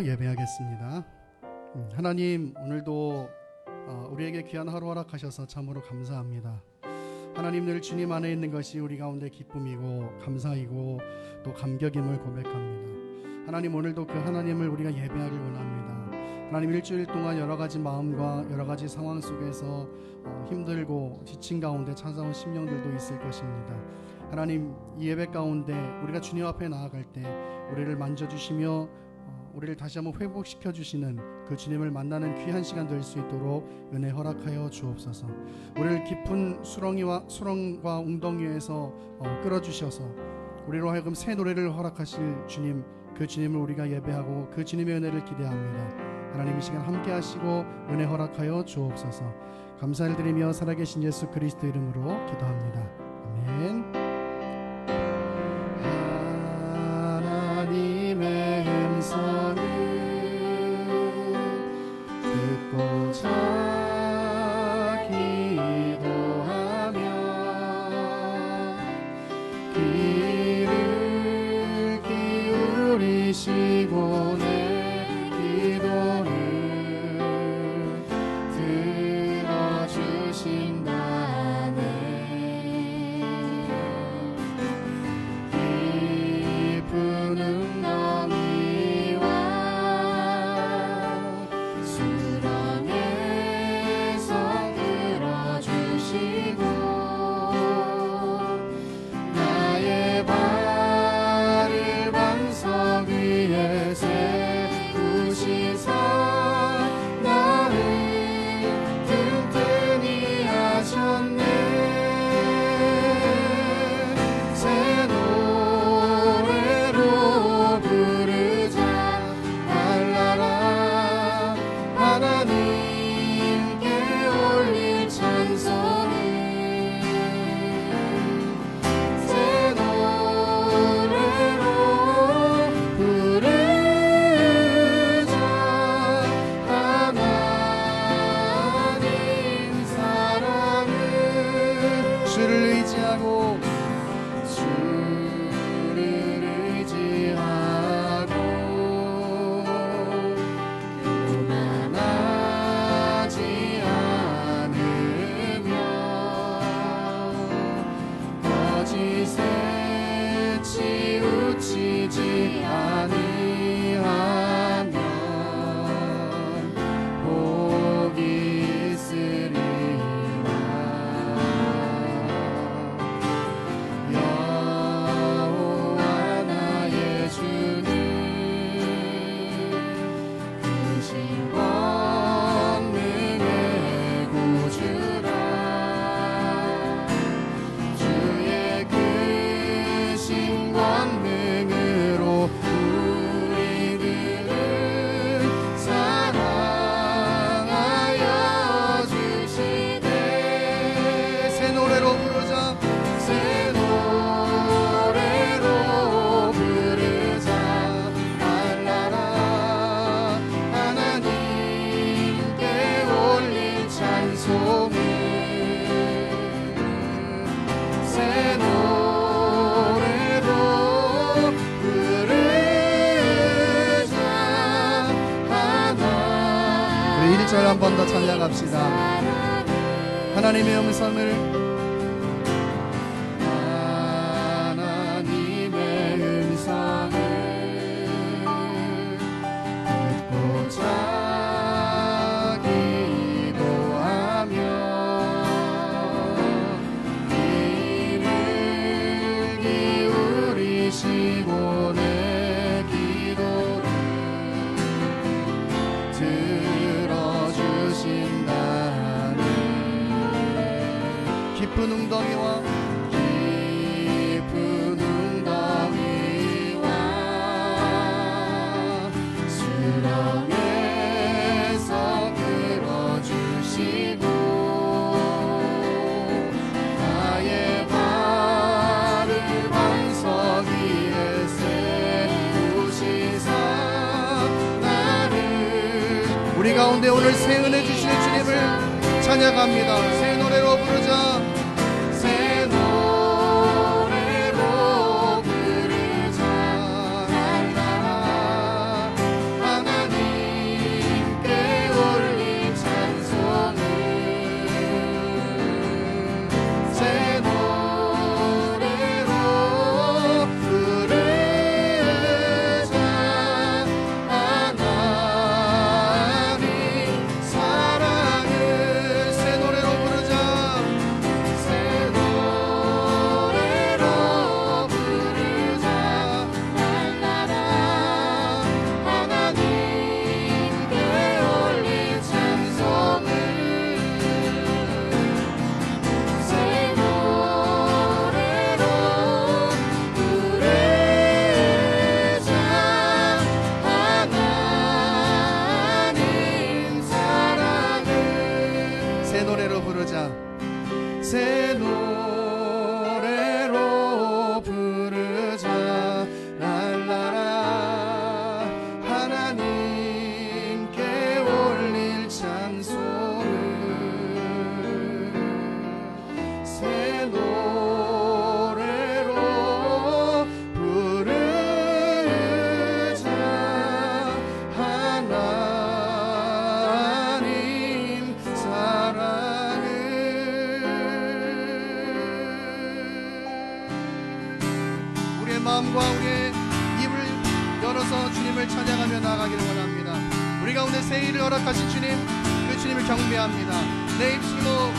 예배하겠습니다. 하나님, 오늘도 우리에게 귀한 하루 허락하셔서 참으로 감사합니다. 하나님, 늘 주님 안에 있는 것이 우리 가운데 기쁨이고 감사이고 또 감격임을 고백합니다. 하나님, 오늘도 그 하나님을 우리가 예배하길 원합니다. 하나님, 일주일 동안 여러 가지 마음과 여러 가지 상황 속에서 힘들고 지친 가운데 찾아온 심령들도 있을 것입니다. 하나님, 이 예배 가운데 우리가 주님 앞에 나아갈 때 우리를 만져주시며 우리를 다시 한번 회복시켜 주시는 그 주님을 만나는 귀한 시간 될 수 있도록 은혜 허락하여 주옵소서. 우리를 깊은 수렁과 웅덩이에서 끌어주셔서 우리로 하여금 새 노래를 허락하실 주님, 그 주님을 우리가 예배하고 그 주님의 은혜를 기대합니다. 하나님, 이 시간 함께 하시고 은혜 허락하여 주옵소서. 감사를 드리며 살아계신 예수 그리스도 이름으로 기도합니다. 아멘. 하나님의 음성을 듣고자 기도하며 귀를 기울이시고 내 기도를 들어주신다네. 깊은 웅덩이와 수렁에서 끌어주시고 나의 발을 반석 위에 세우시사 나를 든든히 하셨네. 새 노래로 부르자 날라라. 하나님께 올릴 찬송을 새 노래로 부르자. 하나님 사랑을 주를 의지하고 교만하지 않으며 거짓에 치우치지 아니하면 복이 있으리라. 여호와 나의 주는 크신 권능의 구주라. 주의 크신 권능으로 우리들을 사랑하여 주시네. 새 노래로 부르자. 새 노래로 부르자. 날라라. 하나님께 올릴 찬송을 새 노래로 부르자. 우리 1절 한 번 더 찬양합시다. 하나님의 음성을 하나님의 음성을 듣고자 기도하며 귀를 기울이시고 내 기도를 들어주신다네. 깊은 웅덩이와 수렁에서 끌어주시고 나의 발을 반석 위에 세우시사 나를. 우리 가운데 오늘 새 은혜 주시는 주님을 찬양합니다. 새 노래로 부르자. 새 노래로 부르자. 날라라. 하나 부르자. 새 노래로 부르자. 랄라라. 하나님께 올릴 찬송을 새 노래로 부르자. 하나님 사랑을 우리의 마음과 우리의 입을 열어서 주님을 찬양하며 나아가기를 원합니다. 우리 가운데 새 일을 허락하신 주님, 그 주님을 경배합니다. 내 입술로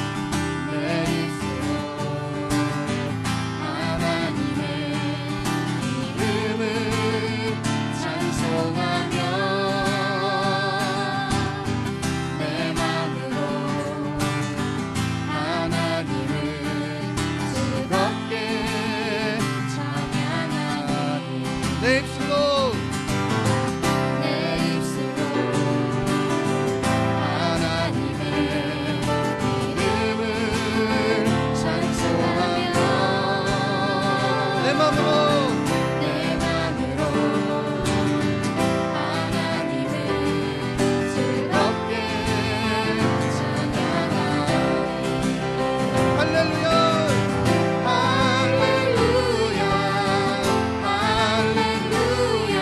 하나님의 이름을 찬송하며 내 마음으로 하나님을 즐겁게 찬양하리. 내 입술로 하나님의 이름을 찬송하며 내 마음으로 하나님을 즐겁게 찬양하리. 할렐루야. 할렐루야. 할렐루야.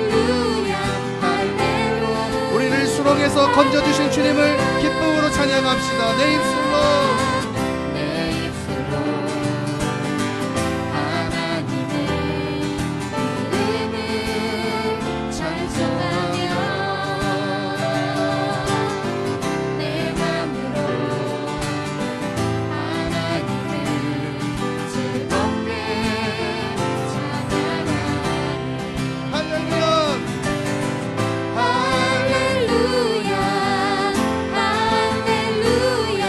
할렐루야. 할렐루야. 우리를 수렁에서 건져주신 주님을 기쁨으로 찬양합시다. 내 입술로 하나님의 이름을 찬송하며 내 마음으로 하나님을 즐겁게 찬양하리. 할렐루야. 할렐루야. 할렐루야.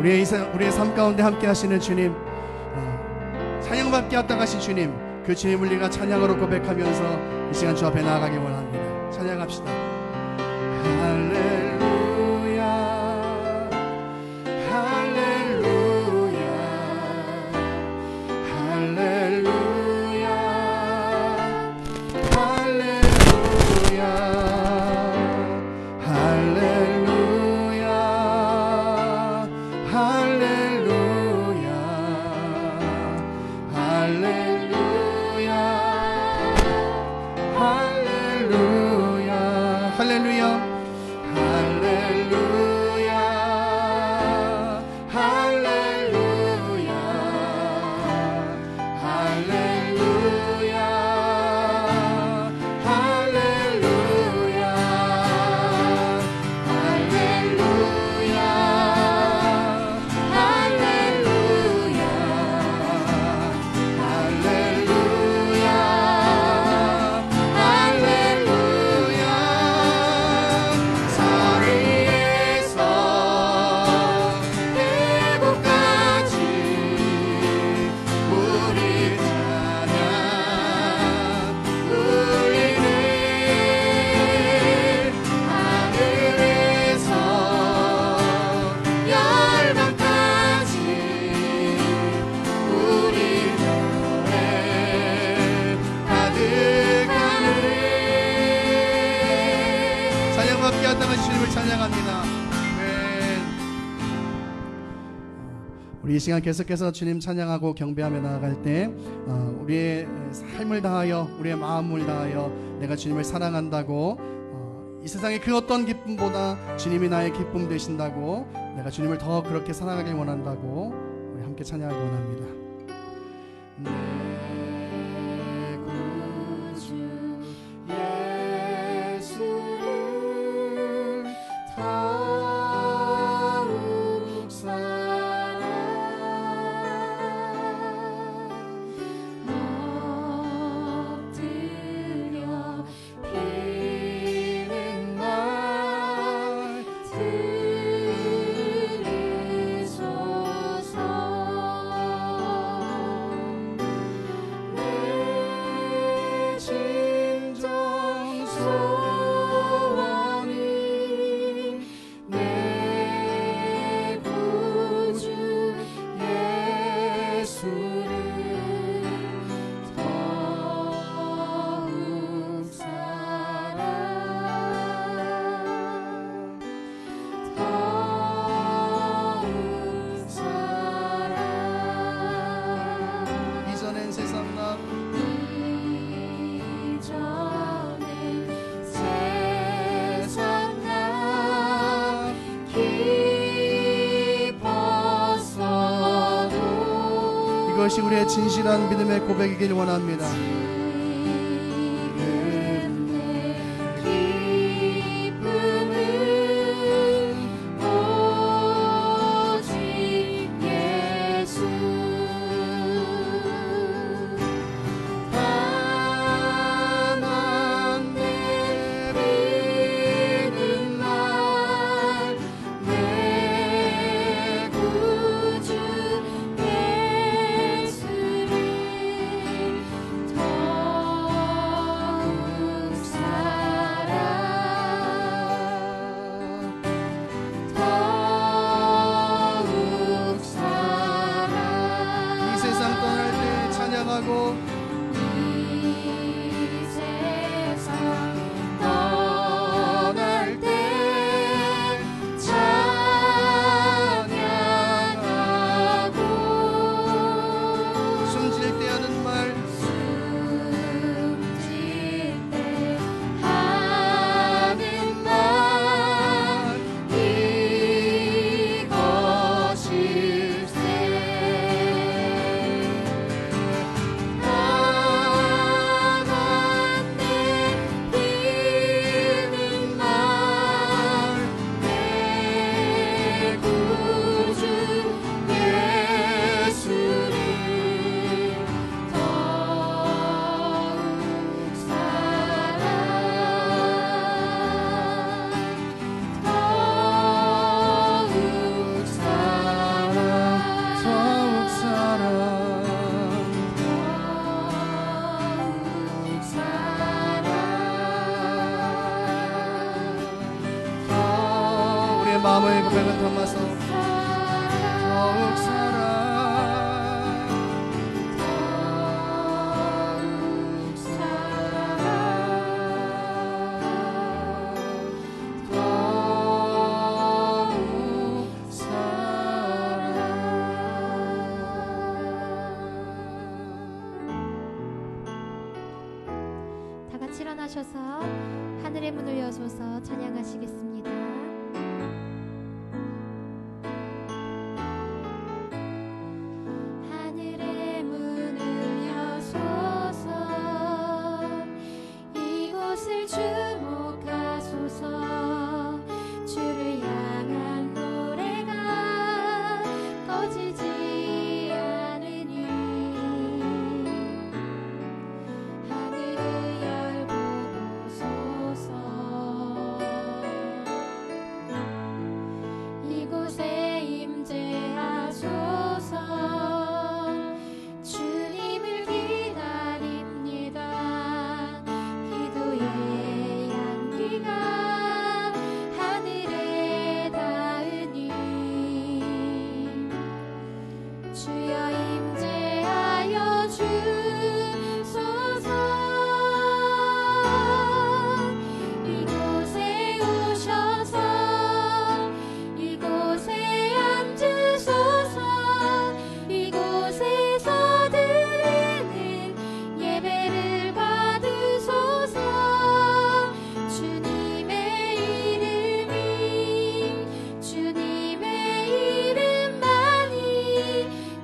우리의 삶 가운데 함께 하시는 주님, 찬양받게 왔다 가신 주님, 그 주님을 우리가 찬양으로 고백하면서 이 시간 주 앞에 나아가기 원합니다. 찬양합시다. 할렐루야, 할렐루야, 할렐루야, 할렐루야, 할렐루야, 할렐루야, 할렐루야, 할렐루야, 할렐루야, 할렐루야, 할렐루야, 할렐루야, 할렐루야, 찬양받게 왔다는 주님을 찬양합니다. 아멘. 우리 이 시간 계속해서 주님 찬양하고 경배하며 나아갈 때 우리의 삶을 다하여, 우리의 마음을 다하여 내가 주님을 사랑한다고, 이 세상의 그 어떤 기쁨보다 주님이 나의 기쁨 되신다고, 내가 주님을 더 그렇게 사랑하길 원한다고 우리 함께 찬양하기 원합니다. 내 구주 예수를 더욱 사랑, 엎드려 비는 말 들으소서. 내 진정 소원이 내 구주 예수를 더욱 사랑, 더욱 사랑. 이전엔 세상 나 이전엔 세상 나 기뻤어도 이것이 우리의 진실한 믿음의 고백이길 원합니다. 기쁨은 오직 예수, 다만 내리는 날 내 구주 예수를 더욱 마음의 고백을 담아서 더욱 사랑 다 같이 일어나셔서 하늘의 문을 여소서 찬양하시겠습니다. 하늘의 문을 여소서 이곳을 주목하소서 주를 향한 노래가 꺼지지 않으니 하늘을 열고 보소서 이곳에 임재하소서 주님을 기다립니다. 기도의 향기가 하늘에 닿으니 주여 임재하여 주소서 이곳에 오셔서 이곳에 앉으소서 이곳에서 드리는 예배를 받으소서 주님의 이름만이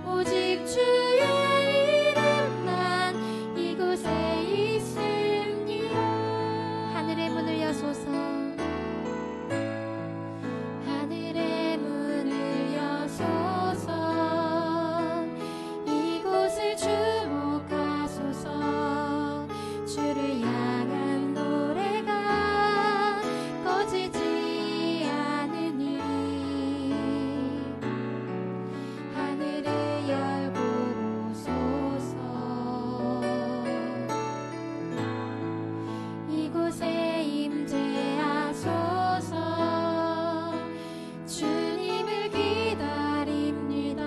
오직 주의 이름만 이곳에 있습니다. 하늘의 문을 여소서 하늘의 문을 여소서 이곳을 주목하소서 주를 향한 노래가 꺼지지 않으니 하늘을 열고 보소서 이곳에 임재하소서 주님을 기다립니다.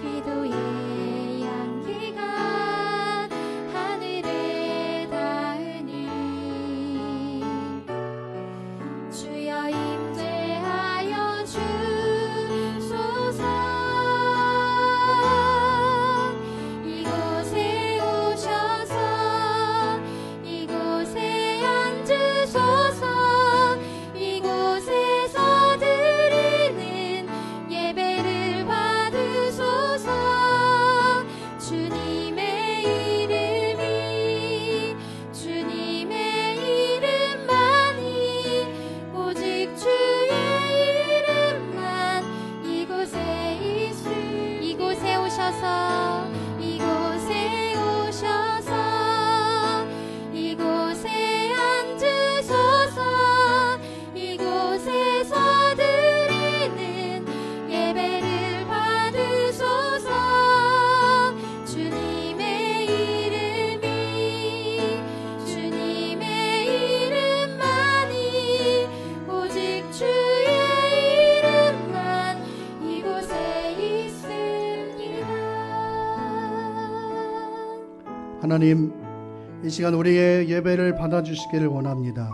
기도의 향기가 하늘에 닿으니 주여 임재하여 주소서 이곳에 오셔서 이곳에 앉으소서 이곳에서 드리는 예배를 받으소서 주님의 이름만이 오직 주의 이름만 이곳에 이곳에 오셔서 이곳에 앉으소서 이곳에서 드리는 예배를 받으소서 주님의 이름만이 오직 주의 이름만 이곳에 있습니다. 하나님, 이 시간 우리의 예배를 받아주시기를 원합니다.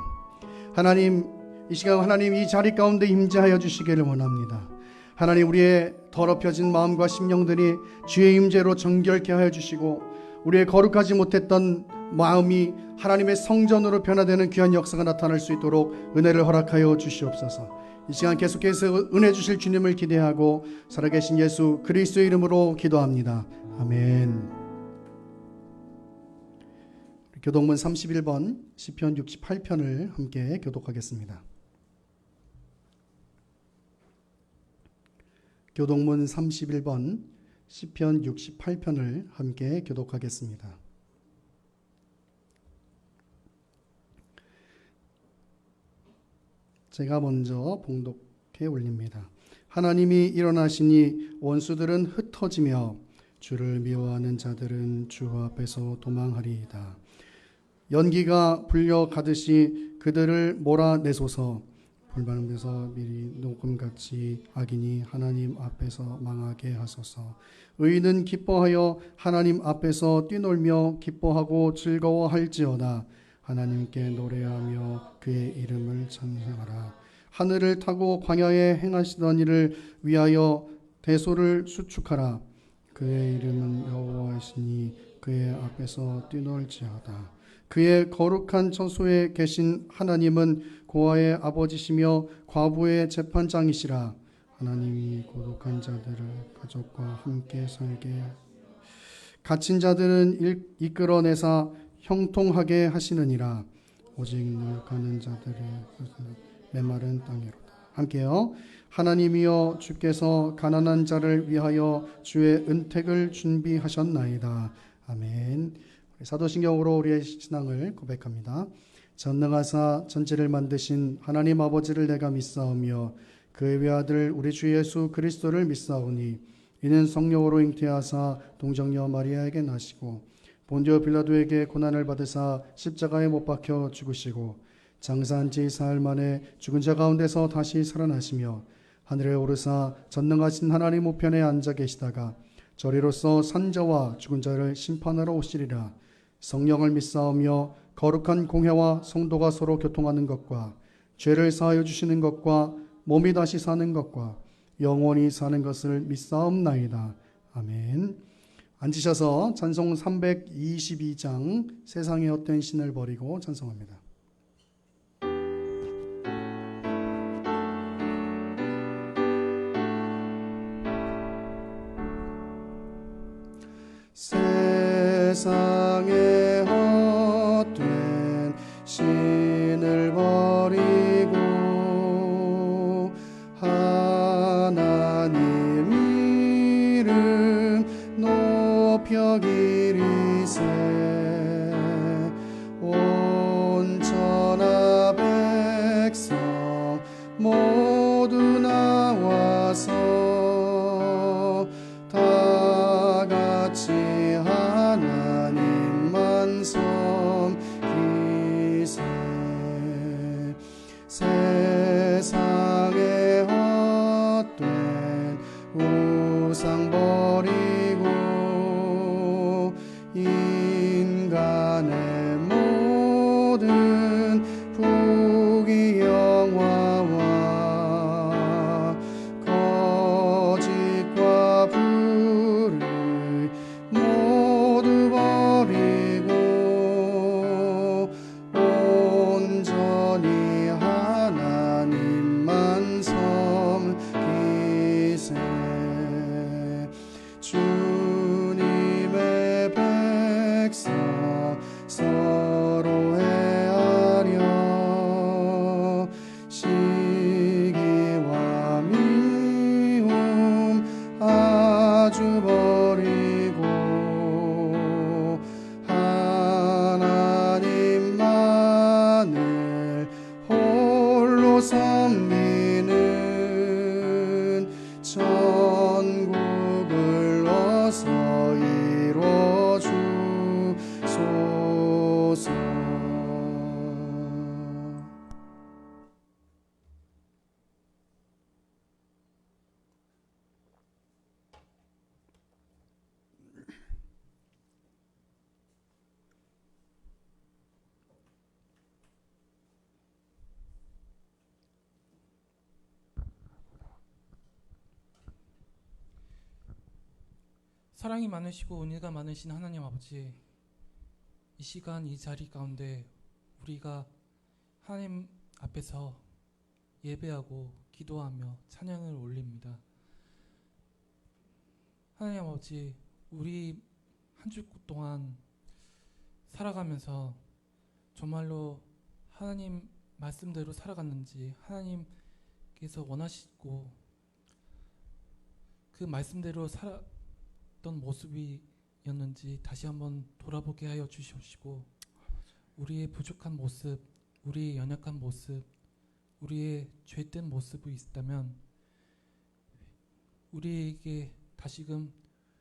하나님, 이 시간 하나님 이 자리 가운데 임재하여 주시기를 원합니다. 하나님, 우리의 더럽혀진 마음과 심령들이 주의 임재로 정결케 하여 주시고 우리의 거룩하지 못했던 마음이 하나님의 성전으로 변화되는 귀한 역사가 나타날 수 있도록 은혜를 허락하여 주시옵소서. 이 시간 계속해서 은혜 주실 주님을 기대하고 살아계신 예수 그리스도의 이름으로 기도합니다. 아멘. 교독문 31번 시편 68편을 함께 교독하겠습니다. 교독문 31번 시편 68편을 함께 교독하겠습니다. 제가 먼저 봉독해 올립니다. 하나님이 일어나시니 원수들은 흩어지며 주를 미워하는 자들은 주 앞에서 도망하리이다. 연기가 불려 가듯이 그들을 몰아내소서. 불만음에서 미리 녹음같이 악인이 하나님 앞에서 망하게 하소서. 의인은 기뻐하여 하나님 앞에서 뛰놀며 기뻐하고 즐거워할지어다. 하나님께 노래하며 그의 이름을 찬송하라. 하늘을 타고 광야에 행하시던 이를 위하여 대소를 수축하라. 그의 이름은 여호와이시니 그의 앞에서 뛰놀지어다. 그의 거룩한 처소에 계신 하나님은 고아의 아버지시며 과부의 재판장이시라. 하나님이 고독한 자들을 가족과 함께 살게 갇힌 자들은 이끌어내사 형통하게 하시느니라. 오직 노력하는 자들의 메마른 땅이로다. 함께요. 하나님이여 주께서 가난한 자를 위하여 주의 은택을 준비하셨나이다. 아멘. 사도신경으로 우리의 신앙을 고백합니다. 전능하사 천지를 만드신 하나님 아버지를 내가 믿사오며 그의 외아들 우리 주 예수 그리스도를 믿사오니 이는 성령으로 잉태하사 동정녀 마리아에게 나시고 본디오 빌라도에게 고난을 받으사 십자가에 못 박혀 죽으시고 장사한 지 사흘 만에 죽은 자 가운데서 다시 살아나시며 하늘에 오르사 전능하신 하나님 우편에 앉아 계시다가 저리로서 산자와 죽은 자를 심판하러 오시리라. 성령을 믿사오며 거룩한 공회와 성도가 서로 교통하는 것과 죄를 사하여 주시는 것과 몸이 다시 사는 것과 영원히 사는 것을 믿사옵나이다. 아멘. 앉으셔서 찬송 322장 세상의 헛된 신을 버리고 찬송합니다. 세상의 헛된 신을 버리고 하나님 이름 높여 기리세. 온 천하 백성 모두 나와서 다 같이 하나님만 섬기세. 세상의 헛된 우상 버리고 인간의 모든 부귀영화와 거짓과 불의 모두 버리고 온전히 하나님만 섬기세. 주님의 백성 서로 헤아려 시기와 미움 아주 버리고 하나님만을 홀로 섬기는 천국을 어서 이루어 주소서. 사랑이 많으시고 은혜가 많으신 하나님 아버지, 이 시간 이 자리 가운데 우리가 하나님 앞에서 예배하고 기도하며 찬양을 올립니다. 하나님 아버지, 우리 한 주 동안 살아가면서 정말로 하나님 말씀대로 살아갔는지, 하나님께서 원하시고 그 말씀대로 살았던 모습이었는지 다시 한번 돌아보게 하여 주시옵시고, 우리의 부족한 모습, 우리의 연약한 모습, 우리의 죄된 모습이 있다면 우리에게 다시금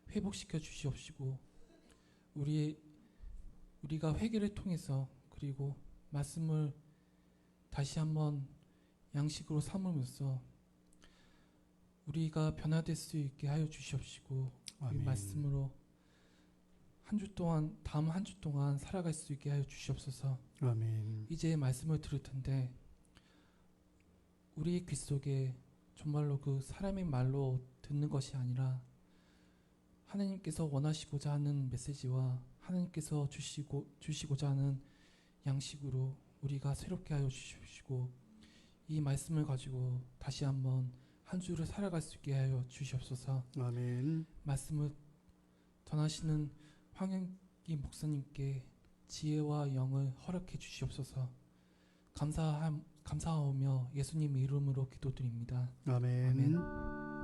회복시켜 주시옵시고, 우리가 회개를 통해서 그리고 말씀을 다시 한번 양식으로 삼으면서 우리가 변화될 수 있게 하여 주시옵시고 이 아멘. 말씀으로 다음 한 주 동안 살아갈 수 있게 하여 주시옵소서. 아멘. 이제 말씀을 들을 텐데 우리 귀 속에 정말로 그 사람의 말로 듣는 것이 아니라 하나님께서 원하시고자 하는 메시지와 하나님께서 주시고자 하는 양식으로 우리가 새롭게 하여 주시옵시고 이 말씀을 가지고 다시 한번 한 주를 살아갈 수 있게 하여 주시옵소서. 아멘. 말씀을 전하시는 황영기 목사님께 지혜와 영을 허락해 주시옵소서. 감사하며 예수님 이름으로 기도드립니다. 아멘. 아멘.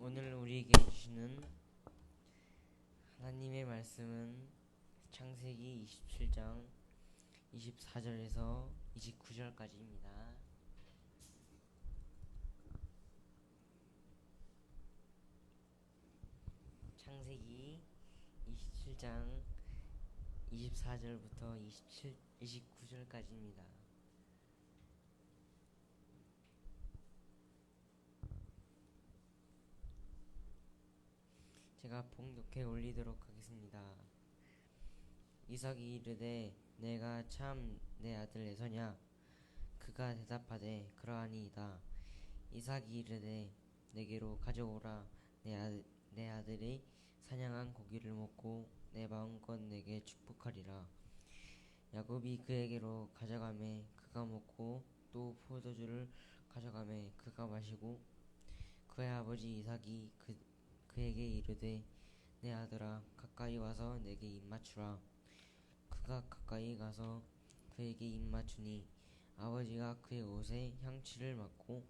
오늘 우리에게 주시는 하나님의 말씀은 창세기 27장 24절에서 29절까지입니다. 창세기 27장 24절부터 29절까지입니다. 제가 봉독해 올리도록 하겠습니다. 이삭이 이르되 내가 참 내 아들 에서냐? 그가 대답하되 그러하니이다. 이삭이 이르되 내게로 가져오라. 내 아들이 사냥한 고기를 먹고 내 마음껏 내게 축복하리라. 야곱이 그에게로 가져가매 그가 먹고 또 포도주를 가져가매 그가 마시고 그의 아버지 이삭이 그에게 이르되 내 아들아 가까이 와서 내게 입 맞추라. 그가 가까이 가서 그에게 입 맞추니 아버지가 그의 옷에 향취를 맡고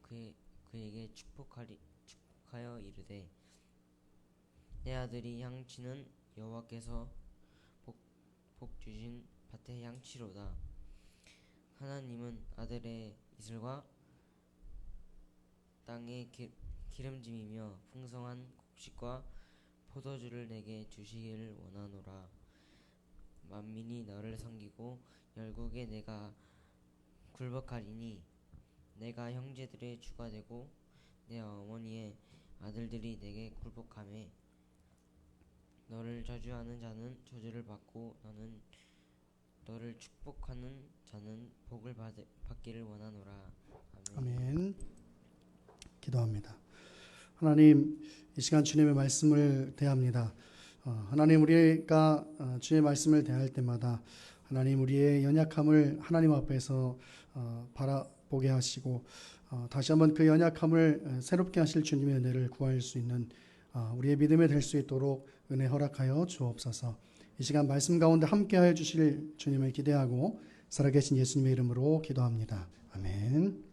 그에게 축복하여 이르되 내 아들이 향취는 여호와께서 복 주신 밭의 향취로다. 하나님은 아들의 이슬과 땅의 기름짐이며 풍성한 곡식과 포도주를 내게 주시기를 원하노라. 만민이 너를 섬기고 열국에 내가 굴복하리니 내가 형제들의 주가 되고 내 어머니의 아들들이 내게 굴복하매 너를 저주하는 자는 저주를 받고 너를 축복하는 자는 복을 받기를 원하노라. 아멘. 아멘. 기도합니다. 하나님, 이 시간 주님의 말씀을 대합니다. 하나님, 우리가 주의 말씀을 대할 때마다 하나님 우리의 연약함을 하나님 앞에서 바라보게 하시고 다시 한번 그 연약함을 새롭게 하실 주님의 은혜를 구할 수 있는 우리의 믿음이 될 수 있도록 은혜 허락하여 주옵소서. 이 시간 말씀 가운데 함께하여 주실 주님을 기대하고 살아계신 예수님의 이름으로 기도합니다. 아멘.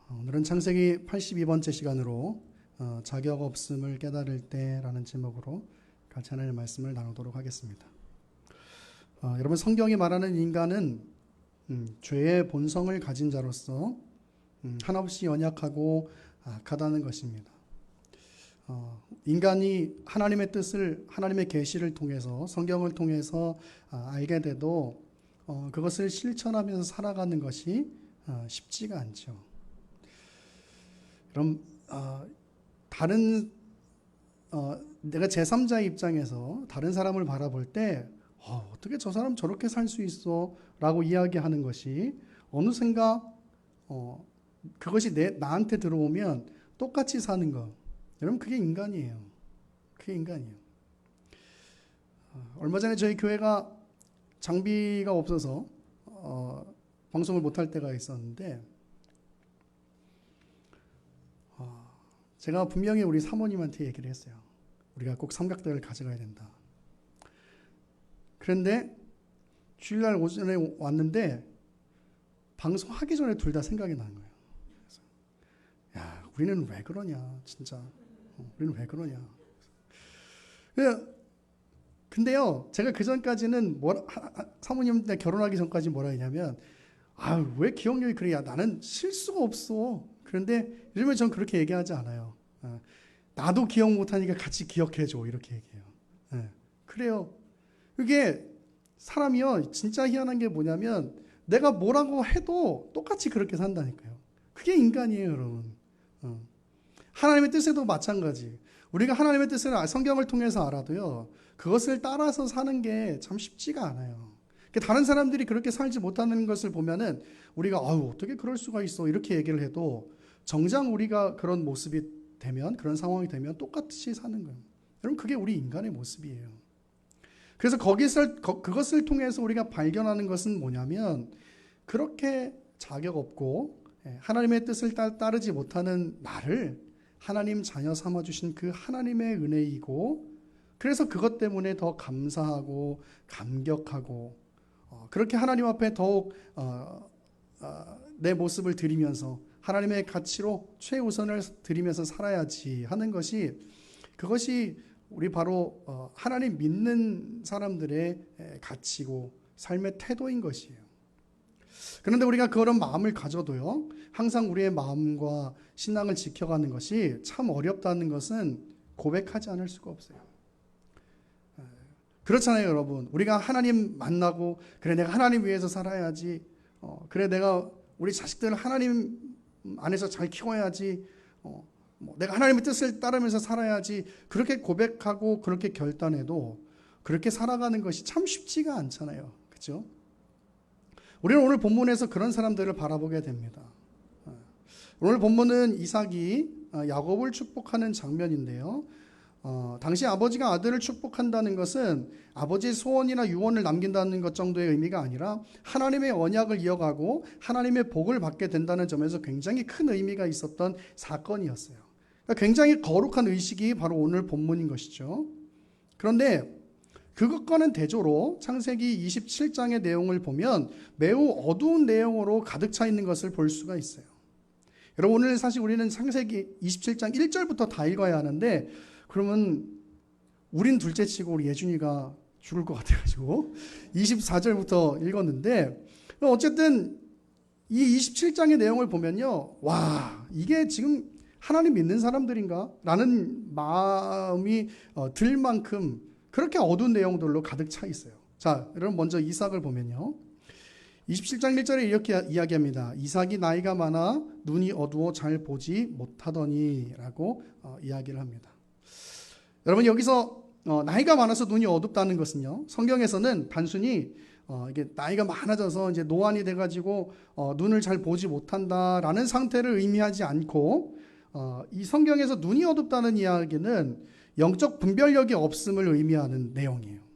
오늘은 창세기 82번째 시간으로 자격 없음을 깨달을 때라는 제목으로 같이 하나님의 말씀을 나누도록 하겠습니다. 여러분, 성경이 말하는 인간은 죄의 본성을 가진 자로서 한없이 연약하고 악하다는 것입니다. 인간이 하나님의 뜻을, 하나님의 계시를 통해서, 성경을 통해서 알게 돼도 그것을 실천하면서 살아가는 것이 쉽지가 않죠. 그럼 내가 제3자의 입장에서 다른 사람을 바라볼 때 어떻게 저 사람 저렇게 살 수 있어? 라고 이야기하는 것이 어느샌가 그것이 나한테 들어오면 똑같이 사는 것, 여러분, 그게 인간이에요. 그게 인간이에요. 얼마 전에 저희 교회가 장비가 없어서 방송을 못할 때가 있었는데 제가 분명히 우리 사모님한테 얘기를 했어요. 우리가 꼭 삼각대를 가져가야 된다. 그런데 주일날 오전에 왔는데 방송하기 전에 둘 다 생각이 난 거예요. 그래서, 야, 우리는 왜 그러냐, 진짜. 우리는 왜 그러냐. 근데요, 제가 그 전까지는 사모님 때 결혼하기 전까지 뭐라 했냐면, 왜 기억력이 그래? 야, 나는 실수가 없어. 그런데 요즘에 전 그렇게 얘기하지 않아요. 나도 기억 못하니까 같이 기억해줘. 이렇게 얘기해요. 그래요. 이게 사람이요, 진짜 희한한 게 뭐냐면, 내가 뭐라고 해도 똑같이 그렇게 산다니까요. 그게 인간이에요, 여러분. 하나님의 뜻에도 마찬가지. 우리가 하나님의 뜻을 성경을 통해서 알아도요, 그것을 따라서 사는 게 참 쉽지가 않아요. 다른 사람들이 그렇게 살지 못하는 것을 보면은 우리가 어떻게 그럴 수가 있어 이렇게 얘기를 해도 정작 우리가 그런 모습이 되면, 그런 상황이 되면 똑같이 사는 거예요. 여러분, 그게 우리 인간의 모습이에요. 그래서 그것을 통해서 우리가 발견하는 것은 뭐냐면, 그렇게 자격 없고 하나님의 뜻을 따르지 못하는 나를 하나님 자녀 삼아주신 그 하나님의 은혜이고, 그래서 그것 때문에 더 감사하고 감격하고, 그렇게 하나님 앞에 더욱 내 모습을 드리면서 하나님의 가치로 최우선을 드리면서 살아야지 하는 것이, 그것이 우리 바로 하나님 믿는 사람들의 가치고 삶의 태도인 것이에요. 그런데 우리가 그런 마음을 가져도요, 항상 우리의 마음과 신앙을 지켜가는 것이 참 어렵다는 것은 고백하지 않을 수가 없어요. 그렇잖아요, 여러분. 우리가 하나님 만나고, 그래 내가 하나님 위해서 살아야지, 그래 내가 우리 자식들을 하나님 안에서 잘 키워야지, 내가 하나님의 뜻을 따르면서 살아야지, 그렇게 고백하고 그렇게 결단해도 그렇게 살아가는 것이 참 쉽지가 않잖아요. 그렇죠? 우리는 오늘 본문에서 그런 사람들을 바라보게 됩니다. 오늘 본문은 이삭이 야곱을 축복하는 장면인데요. 당시 아버지가 아들을 축복한다는 것은 아버지의 소원이나 유언을 남긴다는 것 정도의 의미가 아니라 하나님의 언약을 이어가고 하나님의 복을 받게 된다는 점에서 굉장히 큰 의미가 있었던 사건이었어요. 그러니까 굉장히 거룩한 의식이 바로 오늘 본문인 것이죠. 그런데 그것과는 대조로 창세기 27장의 내용을 보면 매우 어두운 내용으로 가득 차 있는 것을 볼 수가 있어요. 여러분, 오늘 사실 우리는 창세기 27장 1절부터 다 읽어야 하는데, 그러면 우린 둘째치고 우리 예준이가 죽을 것 같아가지고 24절부터 읽었는데, 어쨌든 이 27장의 내용을 보면요, 와, 이게 지금 하나님 믿는 사람들인가? 라는 마음이 들 만큼 그렇게 어두운 내용들로 가득 차 있어요. 자, 여러분 먼저 이삭을 보면요, 27장 1절에 이렇게 이야기합니다. 이삭이 나이가 많아 눈이 어두워 잘 보지 못하더니 라고 이야기를 합니다. 여러분, 여기서 나이가 많아서 눈이 어둡다는 것은요, 성경에서는 단순히 이게 나이가 많아져서 이제 노안이 돼가지고 눈을 잘 보지 못한다라는 상태를 의미하지 않고, 이 성경에서 눈이 어둡다는 이야기는 영적 분별력이 없음을 의미하는 내용이에요.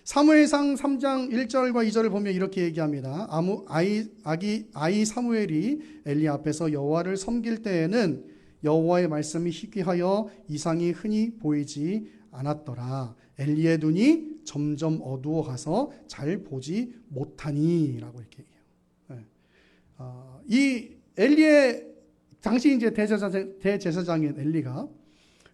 사무엘상 3장 1절과 2절을 보면 이렇게 얘기합니다. 아이 사무엘이 엘리 앞에서 여호와를 섬길 때에는 여호와의 말씀이 희귀하여 이상이 흔히 보이지 않았더라. 엘리의 눈이 점점 어두워 가서 잘 보지 못하니 라고 이렇게 얘기해요. 이 엘리의 당시 이제 대제사장인 엘리가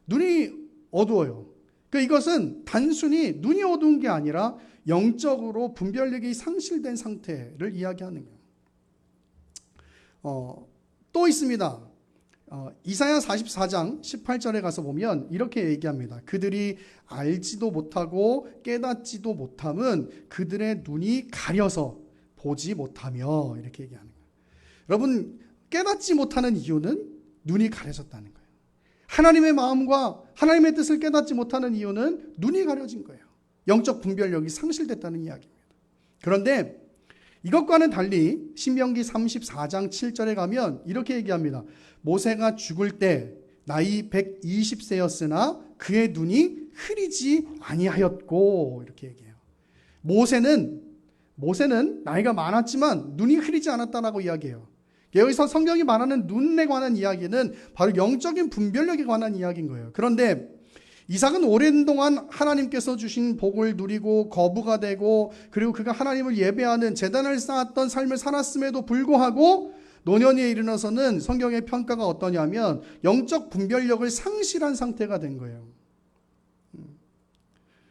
눈이 어두워요. 이것은 단순히 눈이 어두운 게 아니라 영적으로 분별력이 상실된 상태를 이야기하는 거예요. 또 있습니다. 이사야 44장 18절에 가서 보면 이렇게 얘기합니다. 그들이 알지도 못하고 깨닫지도 못함은 그들의 눈이 가려서 보지 못하며, 이렇게 얘기하는 거예요. 여러분, 깨닫지 못하는 이유는 눈이 가려졌다는 거예요. 하나님의 마음과 하나님의 뜻을 깨닫지 못하는 이유는 눈이 가려진 거예요. 영적 분별력이 상실됐다는 이야기입니다. 그런데 이것과는 달리 신명기 34장 7절에 가면 이렇게 얘기합니다. 모세가 죽을 때 나이 120세였으나 그의 눈이 흐리지 아니하였고, 이렇게 얘기해요. 모세는 나이가 많았지만 눈이 흐리지 않았다라고 이야기해요. 여기서 성경이 말하는 눈에 관한 이야기는 바로 영적인 분별력에 관한 이야기인 거예요. 그런데 이삭은 오랜 동안 하나님께서 주신 복을 누리고 거부가 되고 그리고 그가 하나님을 예배하는 제단을 쌓았던 삶을 살았음에도 불구하고 노년에 이르러서는 성경의 평가가 어떠냐면 영적 분별력을 상실한 상태가 된 거예요.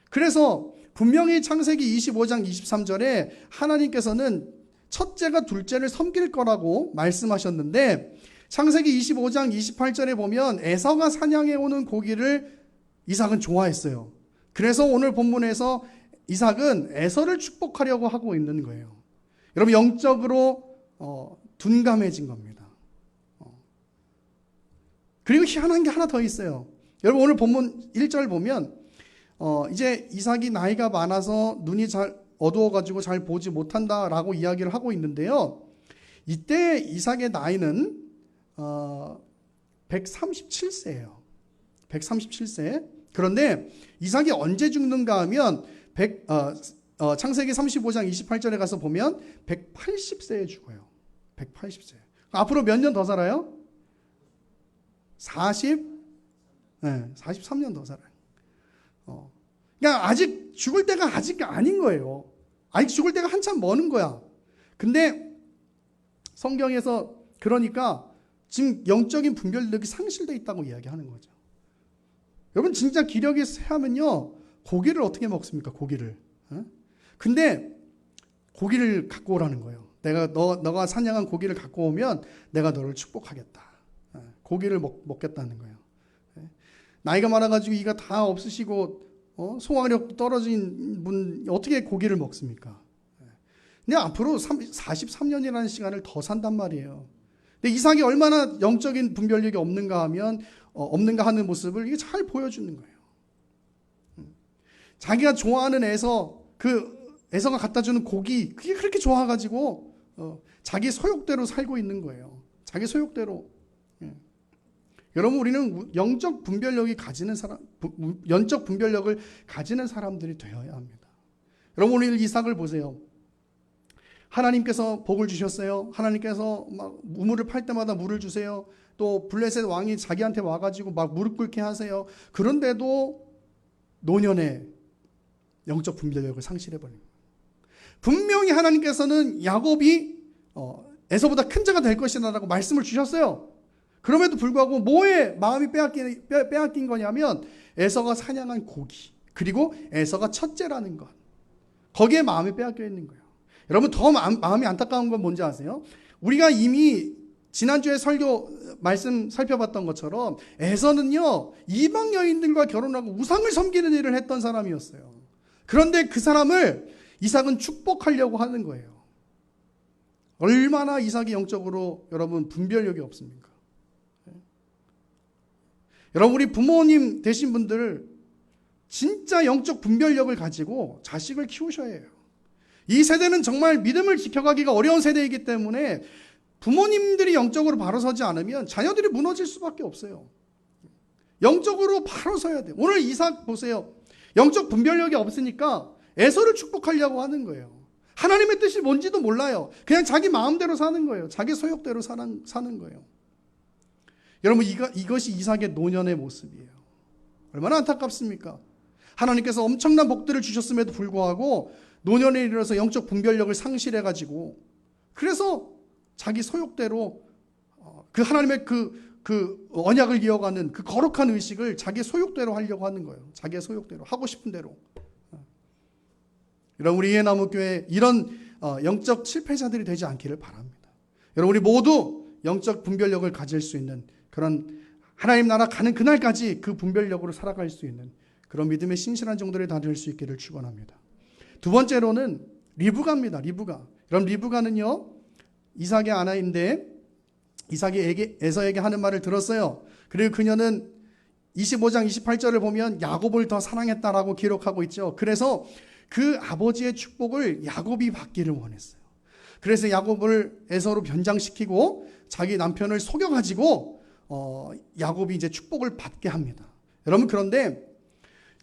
그래서 분명히 창세기 25장 23절에 하나님께서는 첫째가 둘째를 섬길 거라고 말씀하셨는데 창세기 25장 28절에 보면 에서가 사냥해 오는 고기를 이삭은 좋아했어요. 그래서 오늘 본문에서 이삭은 에서를 축복하려고 하고 있는 거예요. 여러분 영적으로 둔감해진 겁니다. 그리고 희한한 게 하나 더 있어요. 여러분 오늘 본문 1절 보면 이제 이삭이 나이가 많아서 눈이 잘 어두워가지고 잘 보지 못한다라고 이야기를 하고 있는데요. 이때 이삭의 나이는 137세예요. 137세. 그런데 이삭이 언제 죽는가 하면 창세기 35장 28절에 가서 보면 180세에 죽어요. 180세. 앞으로 몇 년 더 살아요? 43년 더 살아요. 그러니까 아직 죽을 때가 아직 아닌 거예요. 아직 죽을 때가 한참 머는 거야. 근데 성경에서 그러니까 지금 영적인 분별력이 상실되어 있다고 이야기하는 거죠. 여러분 진짜 기력이 세하면요 고기를 어떻게 먹습니까? 고기를. 근데 고기를 갖고 오라는 거예요. 너가 사냥한 고기를 갖고 오면 내가 너를 축복하겠다. 고기를 먹겠다는 거예요. 나이가 많아가지고 이가 다 없으시고 소화력 떨어진 분 어떻게 고기를 먹습니까? 근데 앞으로 43년이라는 시간을 더 산단 말이에요. 근데 이삭이 얼마나 영적인 분별력이 없는가 하는 모습을 이게 잘 보여주는 거예요. 자기가 좋아하는 에서가 갖다 주는 고기 그게 그렇게 좋아가지고 자기 소욕대로 살고 있는 거예요. 자기 소욕대로. 여러분 우리는 영적 분별력을 가지는 사람들이 되어야 합니다. 여러분 오늘 이삭을 보세요. 하나님께서 복을 주셨어요. 하나님께서 막 우물을 팔 때마다 물을 주세요. 또 블레셋 왕이 자기한테 와가지고 막 무릎 꿇게 하세요. 그런데도 노년에 영적 분별력을 상실해버립니다. 분명히 하나님께서는 야곱이 에서보다 큰 자가 될 것이라고 말씀을 주셨어요. 그럼에도 불구하고 뭐에 마음이 빼앗긴 거냐면 에서가 사냥한 고기 그리고 에서가 첫째라는 것 거기에 마음이 빼앗겨 있는 거예요. 여러분 더 마음이 안타까운 건 뭔지 아세요? 우리가 이미 지난주에 설교 말씀 살펴봤던 것처럼 에서는요 이방 여인들과 결혼하고 우상을 섬기는 일을 했던 사람이었어요. 그런데 그 사람을 이삭은 축복하려고 하는 거예요. 얼마나 이삭이 영적으로 여러분 분별력이 없습니까? 여러분 우리 부모님 되신 분들 진짜 영적 분별력을 가지고 자식을 키우셔야 해요. 이 세대는 정말 믿음을 지켜가기가 어려운 세대이기 때문에 부모님들이 영적으로 바로 서지 않으면 자녀들이 무너질 수밖에 없어요. 영적으로 바로 서야 돼요. 오늘 이삭 보세요. 영적 분별력이 없으니까 에서를 축복하려고 하는 거예요. 하나님의 뜻이 뭔지도 몰라요. 그냥 자기 마음대로 사는 거예요. 자기 소욕대로 사는 거예요. 여러분 이것이 이삭의 노년의 모습이에요. 얼마나 안타깝습니까? 하나님께서 엄청난 복들을 주셨음에도 불구하고 노년에 이르러서 영적 분별력을 상실해가지고 그래서 자기 소욕대로 그 하나님의 그 언약을 이어가는 그 거룩한 의식을 자기 소욕대로 하려고 하는 거예요. 자기의 소욕대로 하고 싶은 대로. 여러분 우리 예나무교회 이런 영적 실패자들이 되지 않기를 바랍니다. 여러분 우리 모두 영적 분별력을 가질 수 있는 그런 하나님 나라 가는 그날까지 그 분별력으로 살아갈 수 있는 그런 믿음의 신실한 정도를 다 될 수 있기를 축원합니다. 두 번째로는 리브가입니다. 리브가. 그럼 리브가는요 이삭의 아내인데 이삭이 에서에게 하는 말을 들었어요. 그리고 그녀는 25장 28절을 보면 야곱을 더 사랑했다라고 기록하고 있죠. 그래서 그 아버지의 축복을 야곱이 받기를 원했어요. 그래서 야곱을 에서로 변장시키고 자기 남편을 속여가지고 야곱이 이제 축복을 받게 합니다. 여러분 그런데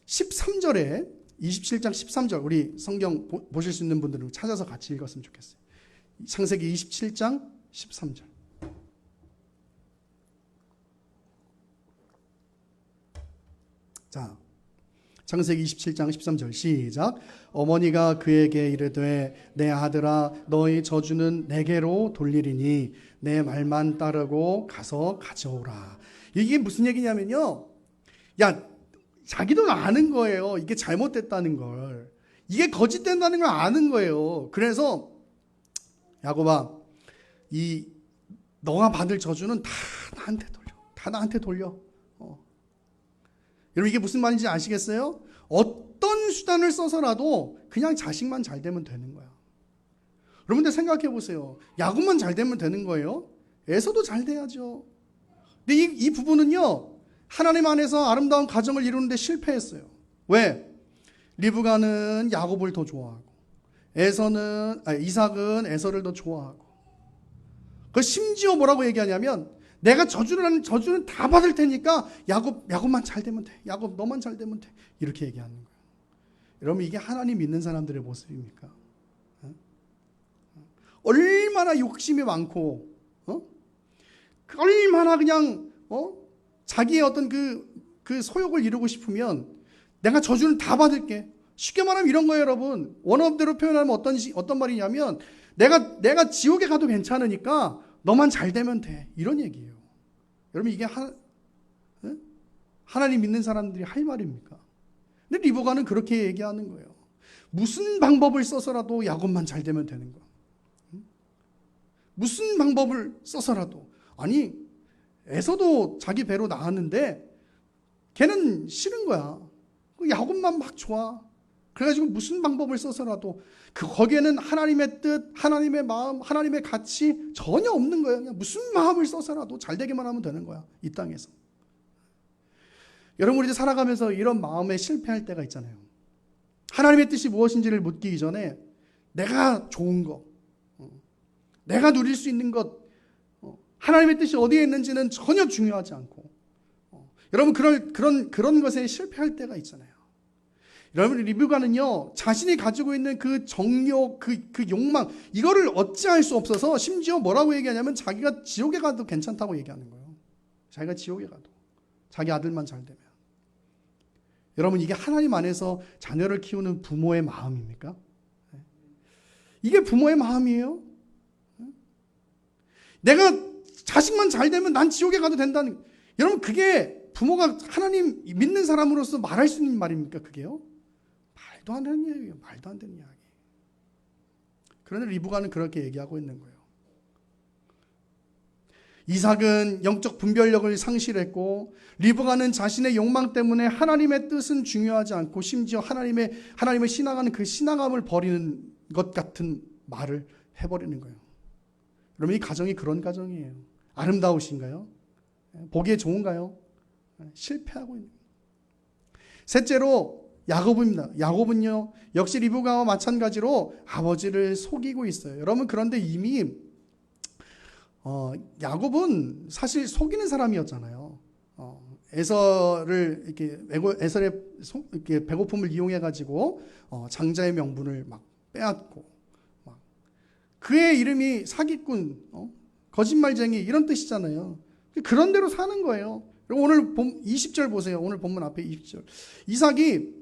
13절에 27장 13절 우리 성경 보실 수 있는 분들은 찾아서 같이 읽었으면 좋겠어요. 창세기 27장 13절. 자 자, 창세기 27장 13절 시작. 어머니가 그에게 이르되 내 아들아 너의 저주는 내게로 돌리리니 내 말만 따르고 가서 가져오라. 이게 무슨 얘기냐면요, 야, 자기도 아는 거예요. 이게 잘못됐다는 걸, 이게 거짓된다는 걸 아는 거예요. 그래서 야곱아, 이 너가 받을 저주는 다 나한테 돌려. 다 나한테 돌려. 여러분, 이게 무슨 말인지 아시겠어요? 어떤 수단을 써서라도 그냥 자식만 잘 되면 되는 거야. 여러분들 생각해 보세요. 야곱만 잘 되면 되는 거예요? 에서도 잘 돼야죠. 근데 이 부부는요, 하나님 안에서 아름다운 가정을 이루는데 실패했어요. 왜? 리브가는 야곱을 더 좋아하고, 이삭은 에서를 더 좋아하고. 그 심지어 뭐라고 얘기하냐면, 내가 저주는 다 받을 테니까 야곱만 잘 되면 돼. 야곱 너만 잘 되면 돼. 이렇게 얘기하는 거예요. 여러분, 이게 하나님 믿는 사람들의 모습입니까? 얼마나 욕심이 많고, 얼마나 그냥 자기의 어떤 그 소욕을 이루고 싶으면 내가 저주는 다 받을게. 쉽게 말하면 이런 거예요, 여러분. 원어대로 표현하면 어떤 말이냐면, 내가 지옥에 가도 괜찮으니까 너만 잘 되면 돼. 이런 얘기예요. 여러분, 이게 하나님 믿는 사람들이 할 말입니까? 근데 리브가는 그렇게 얘기하는 거예요. 무슨 방법을 써서라도 야곱만 잘 되면 되는 거야. 무슨 방법을 써서라도. 아니, 에서도 자기 배로 나왔는데 걔는 싫은 거야. 야곱만 막 좋아. 그래가지고 무슨 방법을 써서라도 거기에는 하나님의 뜻, 하나님의 마음, 하나님의 가치 전혀 없는 거예요. 그냥 무슨 마음을 써서라도 잘 되기만 하면 되는 거야, 이 땅에서. 여러분, 우리도 살아가면서 이런 마음에 실패할 때가 있잖아요. 하나님의 뜻이 무엇인지를 묻기 전에 내가 좋은 것, 내가 누릴 수 있는 것, 하나님의 뜻이 어디에 있는지는 전혀 중요하지 않고, 여러분, 그런 것에 실패할 때가 있잖아요. 여러분, 리브가는요, 자신이 가지고 있는 그 정욕, 그 욕망, 이거를 어찌할 수 없어서 심지어 뭐라고 얘기하냐면 자기가 지옥에 가도 괜찮다고 얘기하는 거예요. 자기가 지옥에 가도, 자기 아들만 잘 되면. 여러분, 이게 하나님 안에서 자녀를 키우는 부모의 마음입니까? 이게 부모의 마음이에요? 내가 자식만 잘 되면 난 지옥에 가도 된다는, 여러분, 그게 부모가 하나님 믿는 사람으로서 말할 수 있는 말입니까? 그게요? 말도 안 되는 이야기예요. 말도 안 되는 이야기. 그런데 리브가는 그렇게 얘기하고 있는 거예요. 이삭은 영적 분별력을 상실했고, 리브가는 자신의 욕망 때문에 하나님의 뜻은 중요하지 않고 심지어 하나님을 신앙하는 그 신앙함을 버리는 것 같은 말을 해버리는 거예요. 여러분, 이 가정이 그런 가정이에요. 아름다우신가요? 보기에 좋은가요? 실패하고 있는 거예요. 셋째로 야곱입니다. 야곱은요, 역시 리브가와 마찬가지로 아버지를 속이고 있어요. 여러분, 그런데 이미 야곱은 사실 속이는 사람이었잖아요. 에서의 이렇게 배고픔을 이용해 가지고 장자의 명분을 막 빼앗고, 그의 이름이 사기꾼, 거짓말쟁이 이런 뜻이잖아요. 그런 대로 사는 거예요. 오늘 20절 보세요. 오늘 본문 앞에 20절. 이삭이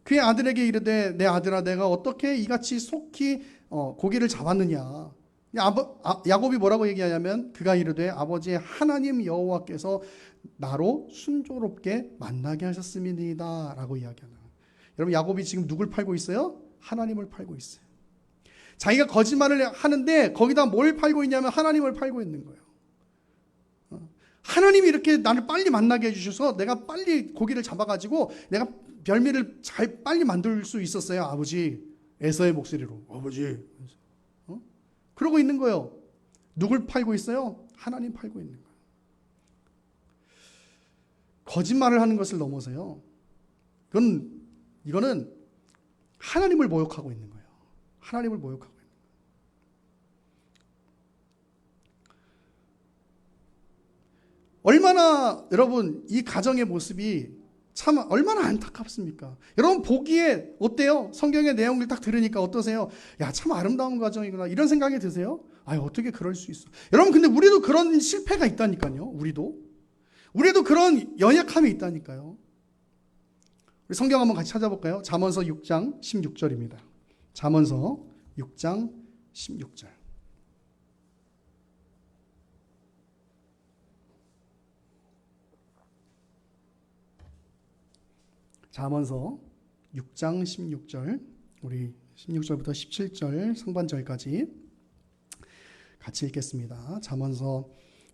그의 아들에게 이르되 내 아들아 내가 어떻게 이같이 속히 고기를 잡았느냐. 야곱이 뭐라고 얘기하냐면 그가 이르되 아버지의 하나님 여호와께서 나로 순조롭게 만나게 하셨음이니이다 라고 이야기하는 거예요. 여러분, 야곱이 지금 누굴 팔고 있어요? 하나님을 팔고 있어요. 자기가 거짓말을 하는데 거기다 뭘 팔고 있냐면 하나님을 팔고 있는 거예요. 하나님이 이렇게 나를 빨리 만나게 해주셔서 내가 빨리 고기를 잡아가지고 내가 별미를 빨리 만들 수 있었어요. 아버지, 에서의 목소리로 아버지, 그러고 있는 거예요. 누굴 팔고 있어요? 하나님 팔고 있는 거예요. 거짓말을 하는 것을 넘어서요, 이거는 하나님을 모욕하고 있는 거예요. 하나님을 모욕하고 있는 거예요. 얼마나 여러분 이 가정의 모습이 참 얼마나 안타깝습니까? 여러분 보기에 어때요? 성경의 내용을 딱 들으니까 어떠세요? 야, 참 아름다운 가정이구나 이런 생각이 드세요? 아유, 어떻게 그럴 수 있어? 여러분, 근데 우리도 그런 실패가 있다니까요. 우리도 그런 연약함이 있다니까요. 우리 성경 한번 같이 찾아볼까요? 잠언서 6장 16절입니다. 잠언서 6장 16절. 잠언서 6장 16절, 우리 16절부터 17절 상반절까지 같이 읽겠습니다. 잠언서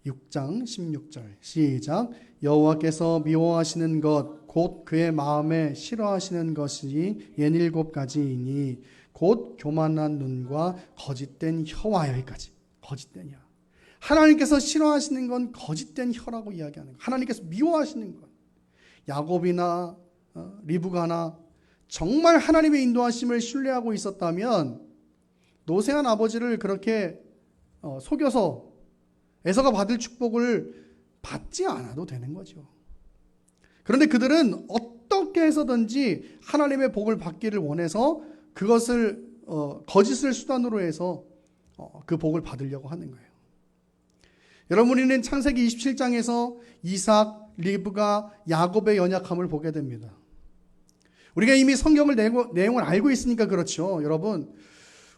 6장 16절 시작. 여호와께서 미워하시는 것 곧 그의 마음에 싫어하시는 것이 67가지이니 곧 교만한 눈과 거짓된 혀와. 여기까지. 거짓된 혀. 하나님께서 싫어하시는 건 거짓된 혀라고 이야기하는 거예요. 하나님께서 미워하시는 것. 야곱이나 리브가나 정말 하나님의 인도하심을 신뢰하고 있었다면 노쇠한 아버지를 그렇게 속여서 에서가 받을 축복을 받지 않아도 되는 거죠. 그런데 그들은 어떻게 해서든지 하나님의 복을 받기를 원해서 그것을 거짓을 수단으로 해서 그 복을 받으려고 하는 거예요. 여러분, 우리는 창세기 27장에서 이삭, 리브가, 야곱의 연약함을 보게 됩니다. 우리가 이미 성경을 내용을 알고 있으니까 그렇죠. 여러분,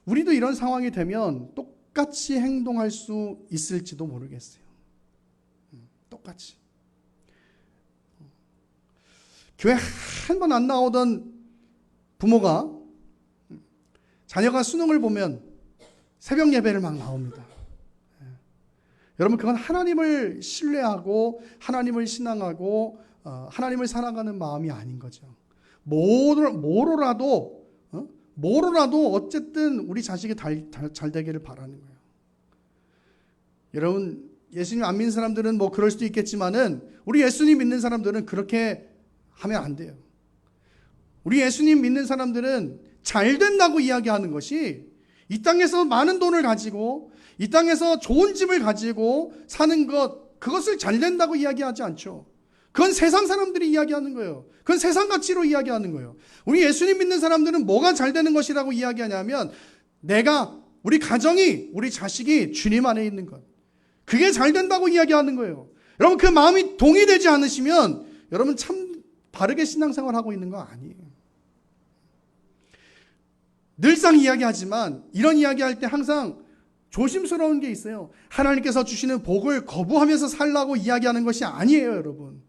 우리도 이런 상황이 되면 똑같이 행동할 수 있을지도 모르겠어요. 똑같이. 교회 한 번 안 나오던 부모가 자녀가 수능을 보면 새벽 예배를 막 나옵니다. 여러분, 그건 하나님을 신뢰하고 하나님을 신앙하고 하나님을 사랑하는 마음이 아닌 거죠. 뭐로라도 어쨌든 우리 자식이 잘 되기를 바라는 거예요. 여러분, 예수님 안 믿는 사람들은 뭐 그럴 수도 있겠지만은 우리 예수님 믿는 사람들은 그렇게 하면 안 돼요. 우리 예수님 믿는 사람들은 잘 된다고 이야기하는 것이 이 땅에서 많은 돈을 가지고 이 땅에서 좋은 집을 가지고 사는 것, 그것을 잘 된다고 이야기하지 않죠. 그건 세상 사람들이 이야기하는 거예요. 그건 세상 가치로 이야기하는 거예요. 우리 예수님 믿는 사람들은 뭐가 잘 되는 것이라고 이야기하냐면 우리 가정이, 우리 자식이 주님 안에 있는 것. 그게 잘 된다고 이야기하는 거예요. 여러분, 그 마음이 동의되지 않으시면 여러분 참 바르게 신앙생활하고 있는 거 아니에요. 늘상 이야기하지만 이런 이야기할 때 항상 조심스러운 게 있어요. 하나님께서 주시는 복을 거부하면서 살라고 이야기하는 것이 아니에요, 여러분.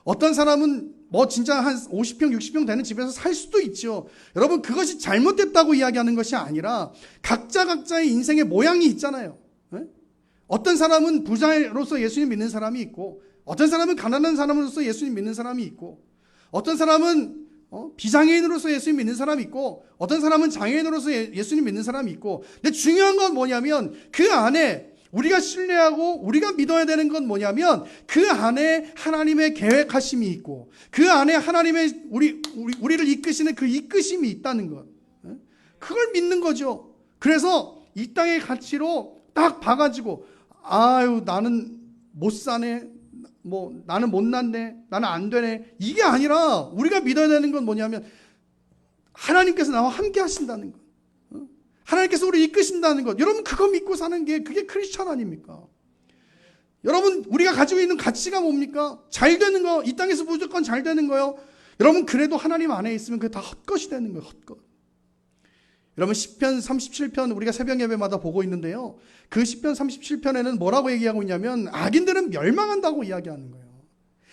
어떤 사람은 뭐 진짜 한 50평, 60평 되는 집에서 살 수도 있죠. 여러분, 그것이 잘못됐다고 이야기하는 것이 아니라 각자의 인생의 모양이 있잖아요. 어떤 사람은 부자로서 예수님 믿는 사람이 있고, 어떤 사람은 가난한 사람으로서 예수님 믿는 사람이 있고, 어떤 사람은 비장애인으로서 예수님 믿는 사람이 있고, 어떤 사람은 장애인으로서 예수님 믿는 사람이 있고. 근데 중요한 건 뭐냐면 그 안에 우리가 신뢰하고 우리가 믿어야 되는 건 뭐냐면 그 안에 하나님의 계획하심이 있고 그 안에 하나님의 우리를 이끄시는 그 이끄심이 있다는 것. 그걸 믿는 거죠. 그래서 이 땅의 가치로 딱 봐가지고 나는 못 사네, 나는 못났네, 나는 안 되네, 이게 아니라 우리가 믿어야 되는 건 뭐냐면 하나님께서 나와 함께 하신다는 것, 하나님께서 우리 이끄신다는 것. 여러분, 그거 믿고 사는 게 그게 크리스천 아닙니까? 여러분, 우리가 가지고 있는 가치가 뭡니까? 잘 되는 거, 이 땅에서 무조건 잘 되는 거요. 여러분, 그래도 하나님 안에 있으면 그게 다 헛것이 되는 거예요. 헛것. 여러분, 시편 37편 우리가 새벽 예배마다 보고 있는데요, 그 시편 37편에는 뭐라고 얘기하고 있냐면 악인들은 멸망한다고 이야기하는 거예요.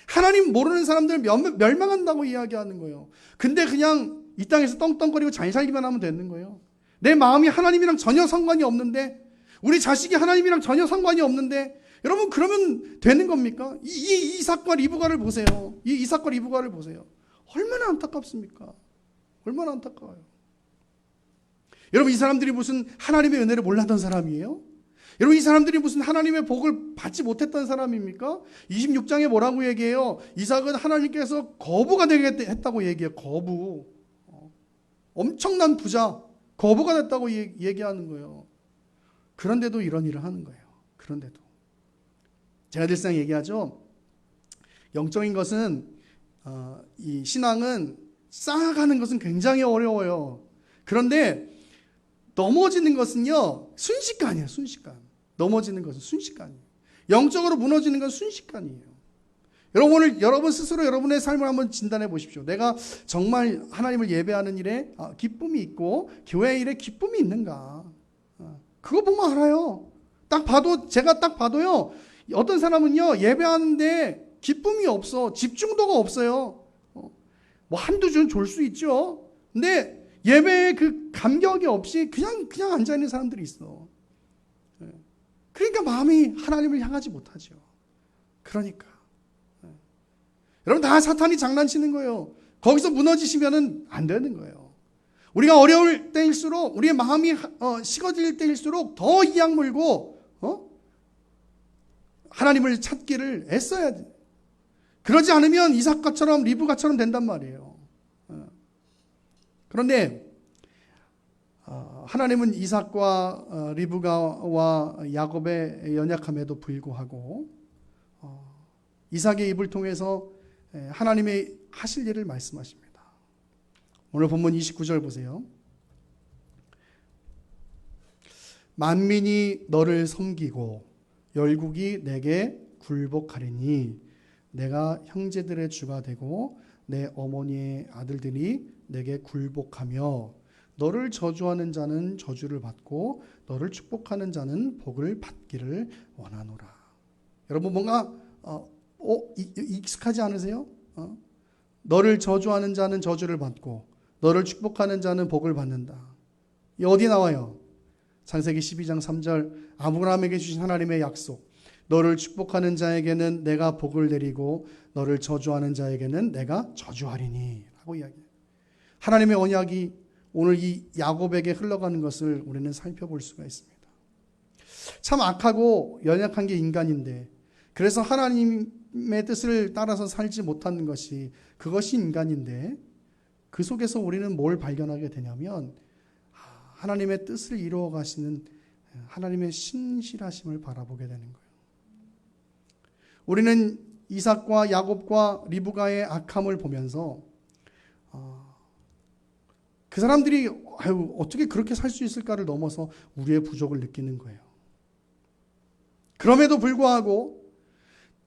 하나님 모르는 사람들은 멸망한다고 이야기하는 거예요. 근데 그냥 이 땅에서 떵떵거리고 잘 살기만 하면 되는 거예요. 내 마음이 하나님이랑 전혀 상관이 없는데, 우리 자식이 하나님이랑 전혀 상관이 없는데, 여러분, 그러면 되는 겁니까? 이 이삭과 리브가를 보세요. 이 이삭과 리브가를 보세요. 얼마나 안타깝습니까? 얼마나 안타까워요. 여러분, 이 사람들이 무슨 하나님의 은혜를 몰랐던 사람이에요? 여러분, 이 사람들이 무슨 하나님의 복을 받지 못했던 사람입니까? 26장에 뭐라고 얘기해요? 이삭은 하나님께서 거부가 되게 했다고 얘기해요. 거부. 엄청난 부자, 거부가 됐다고 얘기하는 거예요. 그런데도 이런 일을 하는 거예요. 그런데도. 제가 늘상 얘기하죠. 영적인 것은, 이 신앙은 쌓아가는 것은 굉장히 어려워요. 그런데 넘어지는 것은요, 순식간이에요. 순식간. 넘어지는 것은 순식간이에요. 영적으로 무너지는 건 순식간이에요. 여러분 스스로 여러분의 삶을 한번 진단해 보십시오. 내가 정말 하나님을 예배하는 일에 기쁨이 있고 교회 일에 기쁨이 있는가? 그거 보면 알아요. 제가 딱 봐도요. 어떤 사람은요 예배하는데 기쁨이 없어, 집중도가 없어요. 뭐 한두 줄 졸 수 있죠. 근데 예배에 그 감격이 없이 그냥 앉아 있는 사람들이 있어. 그러니까 마음이 하나님을 향하지 못하죠. 그러니까 여러분 다 사탄이 장난치는 거예요. 거기서 무너지시면은 안 되는 거예요. 우리가 어려울 때일수록 우리의 마음이 식어질 때일수록 더 이악 물고 하나님을 찾기를 애써야 돼. 그러지 않으면 이삭과처럼 리브가처럼 된단 말이에요. 그런데 하나님은 이삭과 리브가와 야곱의 연약함에도 불구하고 이삭의 입을 통해서 하나님의 하실 일을 말씀하십니다. 오늘 본문 29절 보세요. 만민이 너를 섬기고 열국이 내게 굴복하리니 내가 형제들의 주가 되고 내 어머니의 아들들이 내게 굴복하며 너를 저주하는 자는 저주를 받고 너를 축복하는 자는 복을 받기를 원하노라. 여러분 뭔가 익숙하지 않으세요? 너를 저주하는 자는 저주를 받고 너를 축복하는 자는 복을 받는다. 이 어디 나와요? 창세기 12장 3절 아브라함에게 주신 하나님의 약속. 너를 축복하는 자에게는 내가 복을 내리고 너를 저주하는 자에게는 내가 저주하리니 라고 이야기해요. 하나님의 언약이 오늘 이 야곱에게 흘러가는 것을 우리는 살펴볼 수가 있습니다. 참 악하고 연약한 게 인간인데 그래서 하나님의 뜻을 따라서 살지 못하는 것이 그것이 인간인데 그 속에서 우리는 뭘 발견하게 되냐면 하나님의 뜻을 이루어 가시는 하나님의 신실하심을 바라보게 되는 거예요. 우리는 이삭과 야곱과 리브가의 악함을 보면서 그 사람들이 어떻게 그렇게 살 수 있을까를 넘어서 우리의 부족을 느끼는 거예요. 그럼에도 불구하고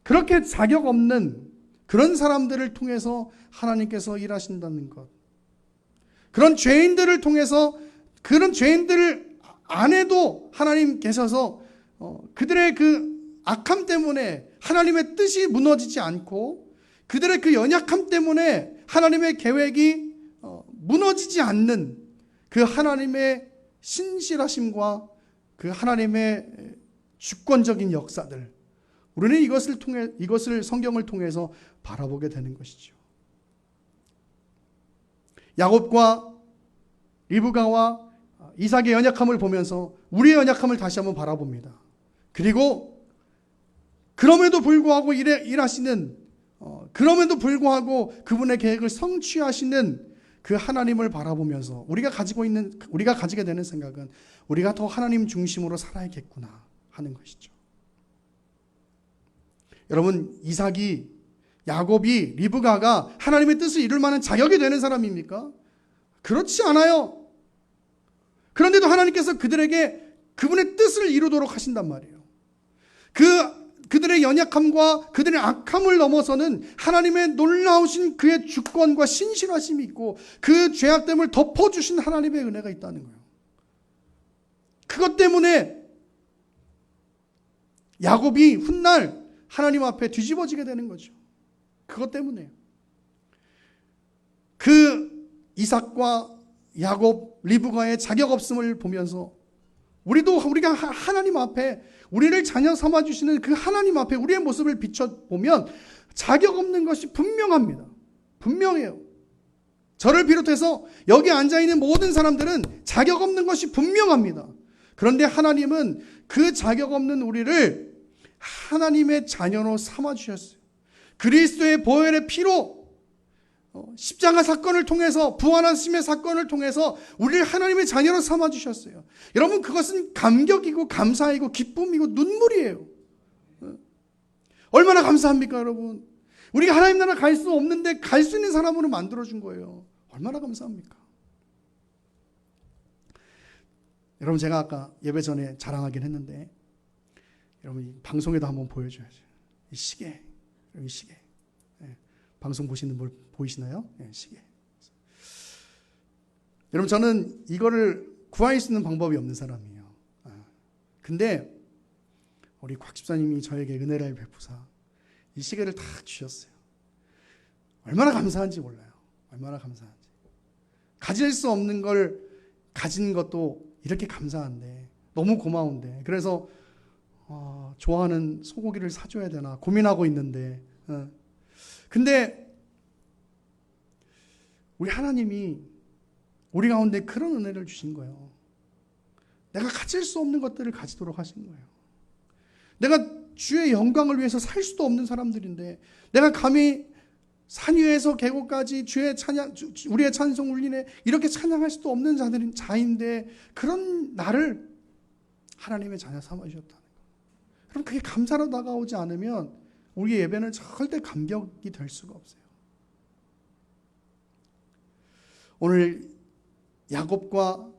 그렇게 자격 없는 그런 사람들을 통해서 하나님께서 일하신다는 것, 그런 죄인들을 통해서 그런 죄인들 안에도 하나님 계셔서 그들의 그 악함 때문에 하나님의 뜻이 무너지지 않고 그들의 그 연약함 때문에 하나님의 계획이 무너지지 않는 그 하나님의 신실하심과 그 하나님의 주권적인 역사들, 우리는 이것을 성경을 통해서 바라보게 되는 것이죠. 야곱과 리브가와 이삭의 연약함을 보면서 우리의 연약함을 다시 한번 바라봅니다. 그리고 그럼에도 불구하고 일하시는 그럼에도 불구하고 그분의 계획을 성취하시는 그 하나님을 바라보면서 우리가 가지게 되는 생각은 우리가 더 하나님 중심으로 살아야겠구나 하는 것이죠. 여러분, 이삭이, 야곱이, 리브가가 하나님의 뜻을 이룰 만한 자격이 되는 사람입니까? 그렇지 않아요. 그런데도 하나님께서 그들에게 그분의 뜻을 이루도록 하신단 말이에요. 그들의 연약함과 그들의 악함을 넘어서는 하나님의 놀라우신 그의 주권과 신실하심이 있고 그 죄악됨을 덮어주신 하나님의 은혜가 있다는 거예요. 그것 때문에 야곱이 훗날 하나님 앞에 뒤집어지게 되는 거죠. 그것 때문에 그 이삭과 야곱, 리브가의 자격 없음을 보면서 우리가 하나님 앞에 우리를 자녀 삼아주시는 그 하나님 앞에 우리의 모습을 비춰보면 자격 없는 것이 분명합니다. 분명해요. 저를 비롯해서 여기 앉아있는 모든 사람들은 자격 없는 것이 분명합니다. 그런데 하나님은 그 자격 없는 우리를 하나님의 자녀로 삼아주셨어요. 그리스도의 보혈의 피로 십자가 사건을 통해서 부활하심의 사건을 통해서 우리를 하나님의 자녀로 삼아주셨어요. 여러분, 그것은 감격이고 감사이고 기쁨이고 눈물이에요. 얼마나 감사합니까, 여러분? 우리가 하나님 나라 갈 수 없는데 갈 수 있는 사람으로 만들어준 거예요. 얼마나 감사합니까? 여러분, 제가 아까 예배 전에 자랑하긴 했는데 여러분, 이 방송에도 한번 보여줘야죠. 이 시계, 이 시계. 방송 보시는 분 보이시나요? 네, 시계. 여러분, 저는 이거를 구할 수 있는 방법이 없는 사람이에요. 근데 우리 곽 집사님이 저에게 은혜를 베푸사 이 시계를 다 주셨어요. 얼마나 감사한지 몰라요. 얼마나 감사한지. 가질 수 없는 걸 가진 것도 이렇게 감사한데, 너무 고마운데, 그래서 좋아하는 소고기를 사줘야 되나 고민하고 있는데, 근데 우리 하나님이 우리 가운데 그런 은혜를 주신 거예요. 내가 가질 수 없는 것들을 가지도록 하신 거예요. 내가 주의 영광을 위해서 살 수도 없는 사람들인데, 내가 감히 산 위에서 계곡까지 주의 찬양, 우리의 찬송 울리네 이렇게 찬양할 수도 없는 자인데, 그런 나를 하나님의 자녀 삼아 주셨다는 거예요. 그럼 그게 감사로 다가오지 않으면 우리의 예배는 절대 감격이 될 수가 없어요. 오늘 야곱과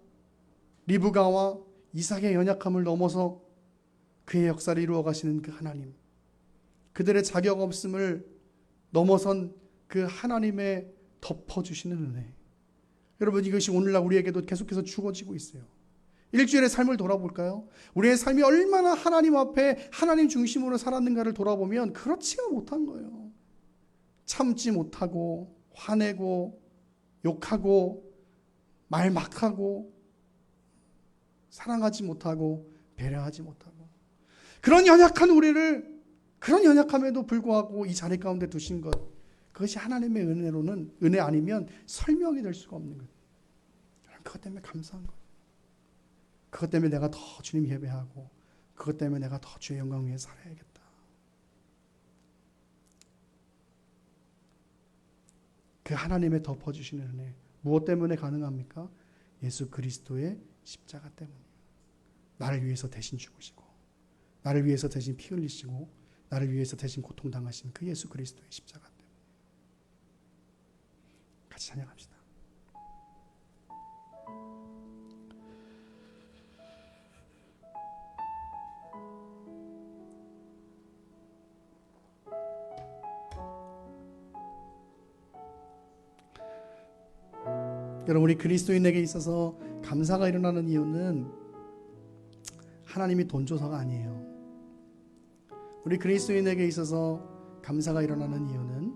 리브가와 이삭의 연약함을 넘어서 그의 역사를 이루어 가시는 그 하나님, 그들의 자격 없음을 넘어선 그 하나님의 덮어주시는 은혜, 여러분, 이것이 오늘날 우리에게도 계속해서 주어지고 있어요. 일주일의 삶을 돌아볼까요? 우리의 삶이 얼마나 하나님 앞에 하나님 중심으로 살았는가를 돌아보면 그렇지가 못한 거예요. 참지 못하고 화내고 욕하고 말 막하고 사랑하지 못하고 배려하지 못하고, 그런 연약한 우리를, 그런 연약함에도 불구하고 이 자리 가운데 두신 것, 그것이 하나님의 은혜로는, 은혜 아니면 설명이 될 수가 없는 거예요. 그것 때문에 감사한 거예요. 그것 때문에 내가 더 주님 예배하고, 그것 때문에 내가 더 주의 영광 위에 살아야겠다. 그 하나님의 덮어주시는 은혜, 무엇 때문에 가능합니까? 예수 그리스도의 십자가 때문이에요. 나를 위해서 대신 죽으시고, 나를 위해서 대신 피 흘리시고, 나를 위해서 대신 고통당하신 그 예수 그리스도의 십자가 때문에. 같이 찬양합시다. 여러분, 우리 그리스도인에게 있어서 감사가 일어나는 이유는 하나님이 돈 줘서가 아니에요. 우리 그리스도인에게 있어서 감사가 일어나는 이유는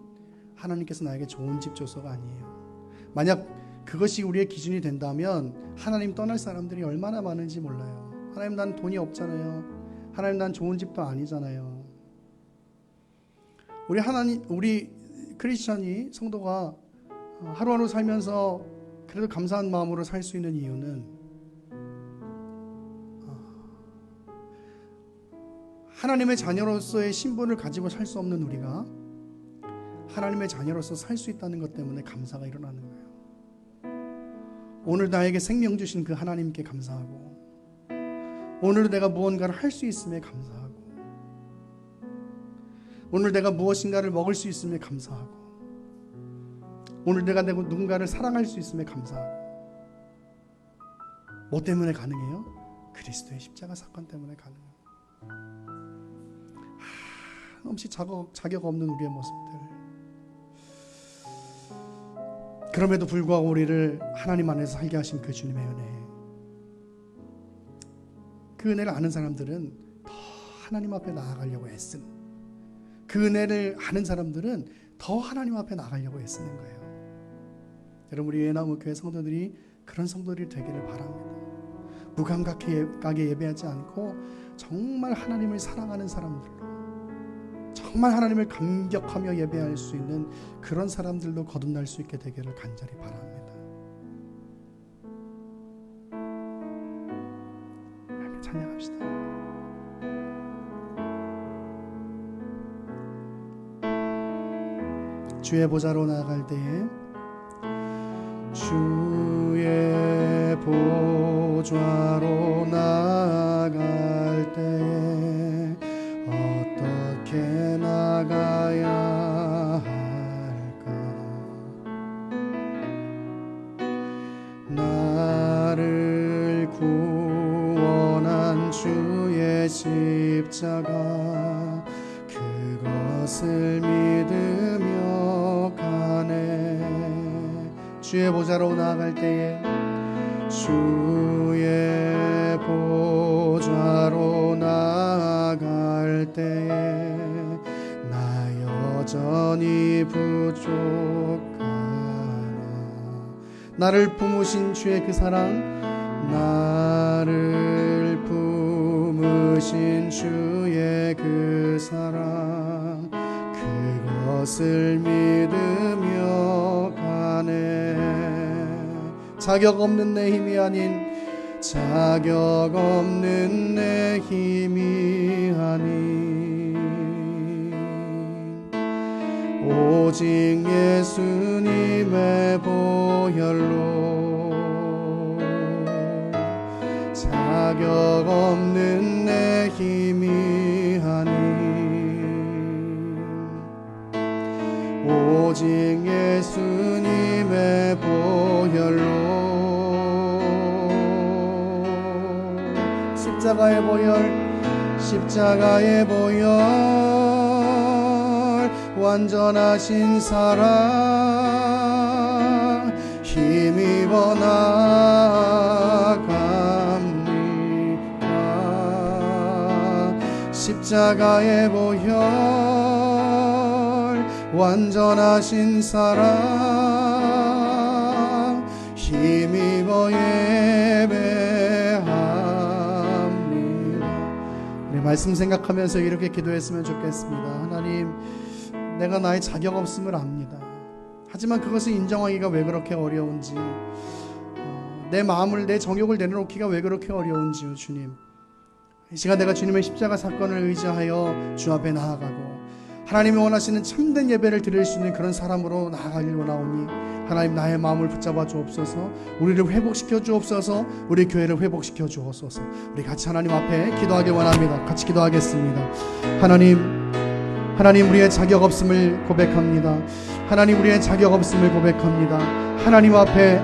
하나님께서 나에게 좋은 집 줘서가 아니에요. 만약 그것이 우리의 기준이 된다면 하나님 떠날 사람들이 얼마나 많은지 몰라요. 하나님, 난 돈이 없잖아요. 하나님, 난 좋은 집도 아니잖아요. 우리 크리스천이, 성도가 하루하루 살면서 그래도 감사한 마음으로 살 수 있는 이유는 하나님의 자녀로서의 신분을 가지고 살 수 없는 우리가 하나님의 자녀로서 살 수 있다는 것 때문에 감사가 일어나는 거예요. 오늘 나에게 생명 주신 그 하나님께 감사하고, 오늘 내가 무언가를 할 수 있음에 감사하고, 오늘 내가 무엇인가를 먹을 수 있음에 감사하고, 오늘 내가 누군가를 사랑할 수 있음에 감사하고. 뭐 때문에 가능해요? 그리스도의 십자가 사건 때문에 가능해요. 한없이 자격 없는 우리의 모습들, 그럼에도 불구하고 우리를 하나님 안에서 살게 하신 그 주님의 은혜, 그 은혜를 아는 사람들은 더 하나님 앞에 나아가려고 애쓰는, 그 은혜를 아는 사람들은 더 하나님 앞에 나아가려고 애쓰는 거예요. 여러분, 우리 예나무 교회 성도들이 그런 성도들이 되기를 바랍니다. 무감각하게 예배하지 않고 정말 하나님을 사랑하는 사람들로, 정말 하나님을 감격하며 예배할 수 있는 그런 사람들로 거듭날 수 있게 되기를 간절히 바랍니다. 찬양합시다. 주의 보좌로 나아갈 때에, 주의 보좌로 나아갈 때에 어떻게 나가야 할까? 나를 구원한 주의 십자가, 그것을 믿으며 주의 보좌로 나아갈 때에 주의 보좌로 나아갈 때에 나 여전히 부족하나 나를 품으신 주의 그 사랑 나를 품으신 주의 그 사랑 그것을 믿으며 가네 자격 없는 내 힘이 아닌 자격 없는 내 힘이 아닌 오직 예수님의 보혈로 자격 없는 내 힘이 아닌 오직 예수님의 보혈로 십자가의 보혈 완전하신 사랑 힘입어 나아갑니다 십자가의 보혈 완전하신 사랑 힘입어 예배합니다. 우리 말씀 생각하면서 이렇게 기도했으면 좋겠습니다. 하나님, 내가 나의 자격 없음을 압니다. 하지만 그것을 인정하기가 왜 그렇게 어려운지, 내 마음을, 내 정욕을 내려놓기가 왜 그렇게 어려운지요. 주님, 이 시간 내가 주님의 십자가 사건을 의지하여 주 앞에 나아가고 하나님이 원하시는 참된 예배를 드릴 수 있는 그런 사람으로 나아가길 원하오니 하나님, 나의 마음을 붙잡아 주옵소서. 우리를 회복시켜 주옵소서. 우리 교회를 회복시켜 주옵소서. 우리 같이 하나님 앞에 기도하길 원합니다. 같이 기도하겠습니다. 하나님, 우리의 자격 없음을 고백합니다. 하나님, 우리의 자격 없음을 고백합니다. 하나님 앞에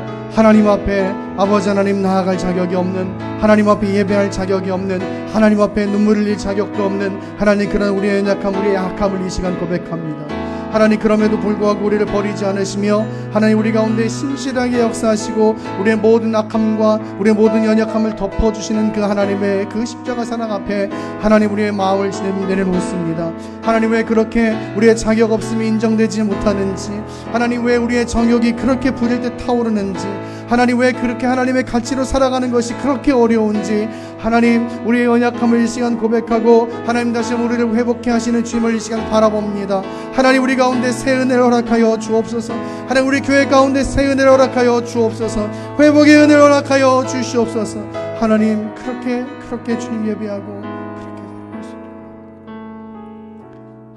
아버지 하나님 나아갈 자격이 없는, 하나님 앞에 예배할 자격이 없는, 하나님 앞에 눈물을 흘릴 자격도 없는 하나님, 그런 우리의 연약함, 우리의 약함을 이 시간 고백합니다. 하나님, 그럼에도 불구하고 우리를 버리지 않으시며 하나님, 우리 가운데 신실하게 역사하시고 우리의 모든 악함과 우리의 모든 연약함을 덮어주시는 그 하나님의 그 십자가 사랑 앞에 하나님, 우리의 마음을 내려놓습니다. 하나님, 왜 그렇게 우리의 자격 없음이 인정되지 못하는지, 하나님, 왜 우리의 정욕이 그렇게 부릴 때 타오르는지, 하나님, 왜 그렇게 하나님의 가치로 살아가는 것이 그렇게 어려운지, 하나님, 우리의 연약함을 이 시간 고백하고 하나님, 다시 우리를 회복해 하시는 주님을 이 시간 바라봅니다. 하나님, 우리 가운데 새 은혜를 허락하여 주옵소서. 하나님, 우리 교회 가운데 새 은혜를 허락하여 주옵소서. 회복의 은혜를 허락하여 주시옵소서. 하나님, 그렇게 주님 예배하고 그렇게 살아가십니다.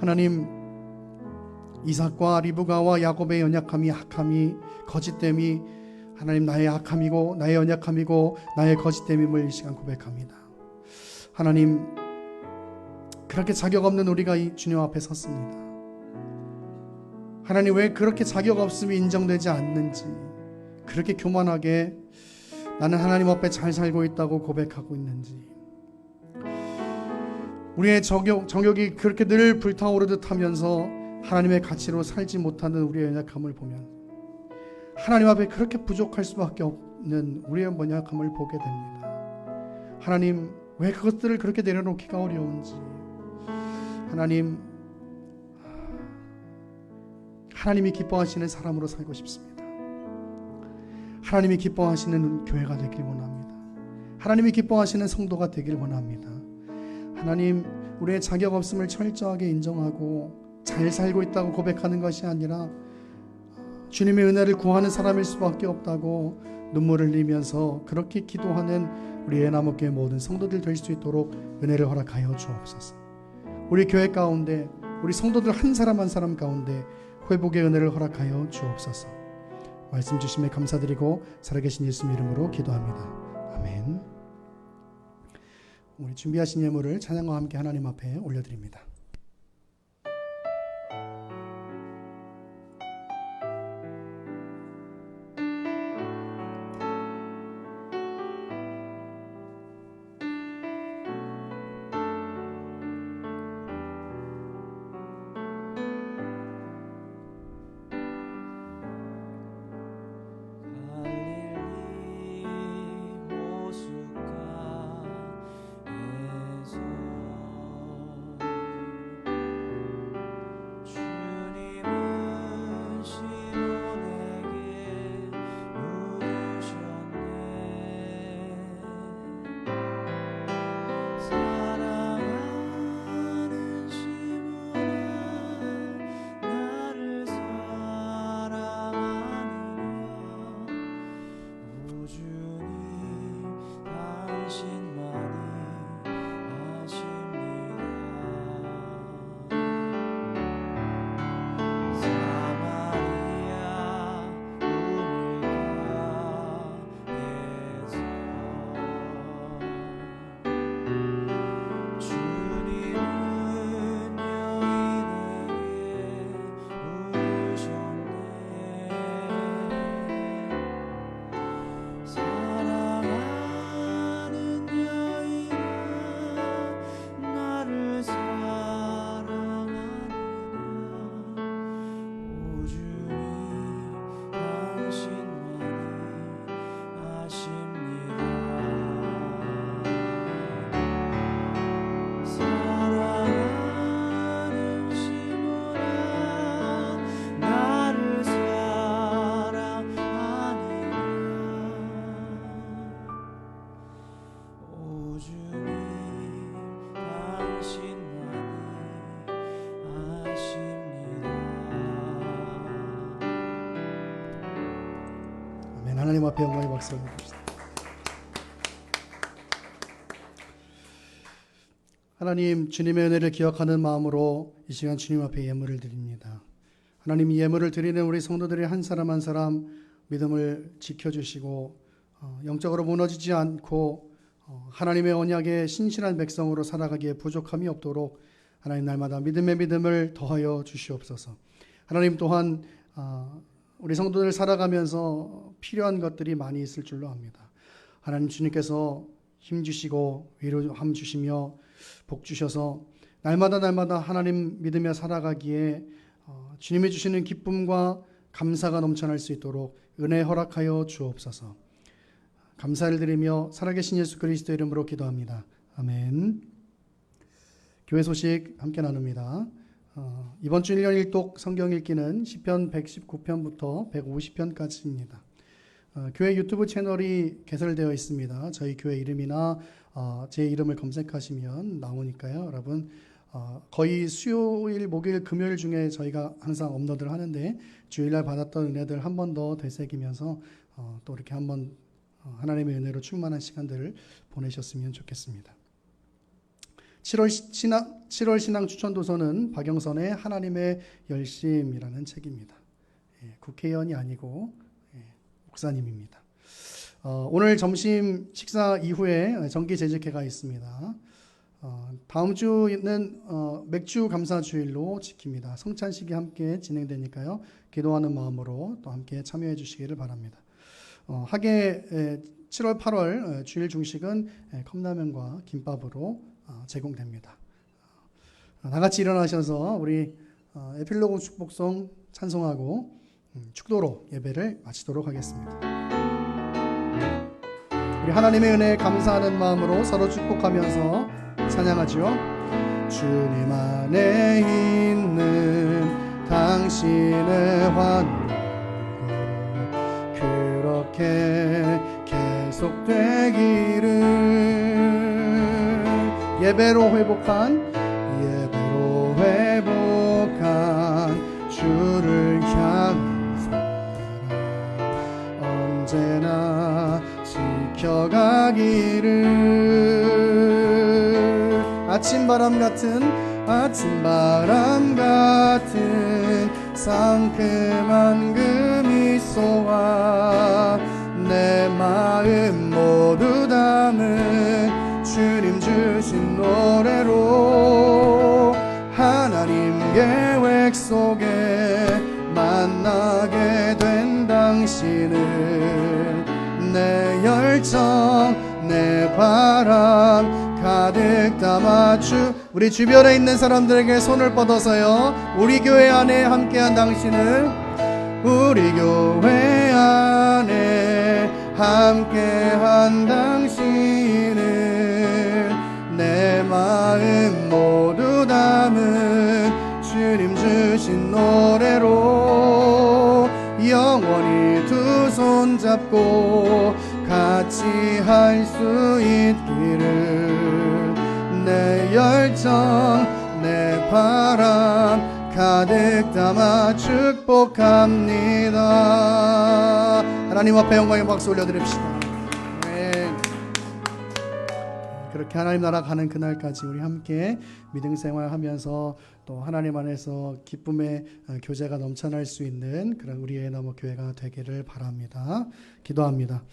하나님, 이삭과 리브가와 야곱의 연약함이, 악함이, 거짓됨이 하나님, 나의 악함이고 나의 연약함이고 나의 거짓됨임을 이 시간 고백합니다. 하나님, 그렇게 자격 없는 우리가 이 주님 앞에 섰습니다. 하나님, 왜 그렇게 자격 없음이 인정되지 않는지, 그렇게 교만하게 나는 하나님 앞에 잘 살고 있다고 고백하고 있는지, 우리의 정욕이 그렇게 늘 불타오르듯 하면서 하나님의 가치로 살지 못하는 우리의 연약함을 보면 하나님 앞에 그렇게 부족할 수밖에 없는 우리의 연약함을 보게 됩니다. 하나님, 왜 그것들을 그렇게 내려놓기가 어려운지, 하나님이 기뻐하시는 사람으로 살고 싶습니다. 하나님이 기뻐하시는 교회가 되길 원합니다. 하나님이 기뻐하시는 성도가 되길 원합니다. 하나님, 우리의 자격 없음을 철저하게 인정하고 잘 살고 있다고 고백하는 것이 아니라 주님의 은혜를 구하는 사람일 수밖에 없다고 눈물을 흘리면서 그렇게 기도하는 우리 예나무교회 모든 성도들 될 수 있도록 은혜를 허락하여 주옵소서. 우리 교회 가운데, 우리 성도들 한 사람 한 사람 가운데 회복의 은혜를 허락하여 주옵소서. 말씀 주심에 감사드리고 살아계신 예수님 이름으로 기도합니다. 아멘. 우리 준비하신 예물을 찬양과 함께 하나님 앞에 올려드립니다. 하나님 앞에 영광의 박수 올려드립시다. 하나님, 주님의 은혜를 기억하는 마음으로 이 시간 주님 앞에 예물을 드립니다. 하나님, 이 예물을 드리는 우리 성도들의 한 사람 한 사람 믿음을 지켜주시고 영적으로 무너지지 않고 하나님의 언약에 신실한 백성으로 살아가기에 부족함이 없도록 하나님 날마다 믿음의 믿음을 더하여 주시옵소서. 하나님 또한 우리 성도들 살아가면서 필요한 것들이 많이 있을 줄로 압니다. 하나님 주님께서 힘 주시고 위로함 주시며 복 주셔서 날마다 하나님 믿으며 살아가기에 주님이 주시는 기쁨과 감사가 넘쳐날 수 있도록 은혜 허락하여 주옵소서. 감사를 드리며 살아계신 예수 그리스도 이름으로 기도합니다. 아멘. 교회 소식 함께 나눕니다. 이번 주 1년 1독 성경 읽기는 시편 119편부터 150편까지입니다. 교회 유튜브 채널이 개설되어 있습니다. 저희 교회 이름이나 제 이름을 검색하시면 나오니까요. 여러분 거의 수요일, 목요일, 금요일 중에 저희가 항상 업로드를 하는데 주일날 받았던 은혜들 한 번 더 되새기면서 또 이렇게 한번 하나님의 은혜로 충만한 시간들을 보내셨으면 좋겠습니다. 7월 신앙 추천 도서는 박영선의 하나님의 열심이라는 책입니다. 국회의원이 아니고 목사님입니다. 오늘 점심 식사 이후에 정기 재직회가 있습니다. 다음 주는 맥주 감사 주일로 지킵니다. 성찬식이 함께 진행되니까요. 기도하는 마음으로 또 함께 참여해 주시기를 바랍니다. 하계 7월 8월 주일 중식은 컵라면과 김밥으로 제공됩니다. 다 같이 일어나셔서 우리 에필로그 축복송 찬송하고 축도로 예배를 마치도록 하겠습니다. 우리 하나님의 은혜에 감사하는 마음으로 서로 축복하면서 찬양하죠. 주님 안에 있는 당신의 환영 그렇게 계속되기를 예배로 회복한 주를 향한 사랑 언제나 지켜가기를 아침바람 같은 상큼한 그 미소와 내 마음 모두 담은 주님 주신 노래로 하나님 계획 속에 만나게 된 당신을 내 열정 내 바람 가득 담아 우리 주변에 있는 사람들에게 손을 뻗어서요 우리 교회 안에 함께한 당신을 우리 교회 안에 함께한 당신을 내 마음 모두 담은 주님 주신 노래로 영원히 두 손 잡고 같이 할 수 있기를 내 열정 내 바람 가득 담아 축복합니다. 하나님 앞에 영광의 박수 올려드립시다. 네. 그렇게 하나님 나라 가는 그날까지 우리 함께 믿음 생활하면서 또 하나님 안에서 기쁨의 교제가 넘쳐날 수 있는 그런 우리의 너무 교회가 되기를 바랍니다. 기도합니다.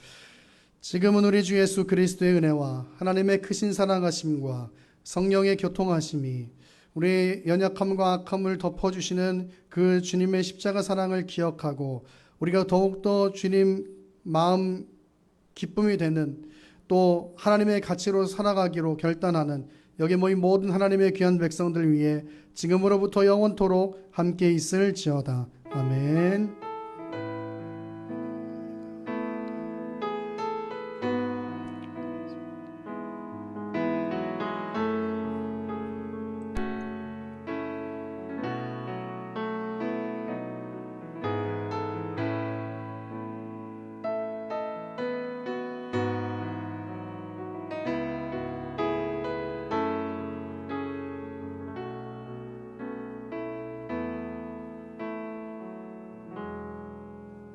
지금은 우리 주 예수 그리스도의 은혜와 하나님의 크신 사랑하심과 성령의 교통하심이 우리의 연약함과 악함을 덮어주시는 그 주님의 십자가 사랑을 기억하고 우리가 더욱더 주님 마음 기쁨이 되는 또 하나님의 가치로 살아가기로 결단하는 여기 모인 모든 하나님의 귀한 백성들 위해 지금으로부터 영원토록 함께 있을지어다. 아멘.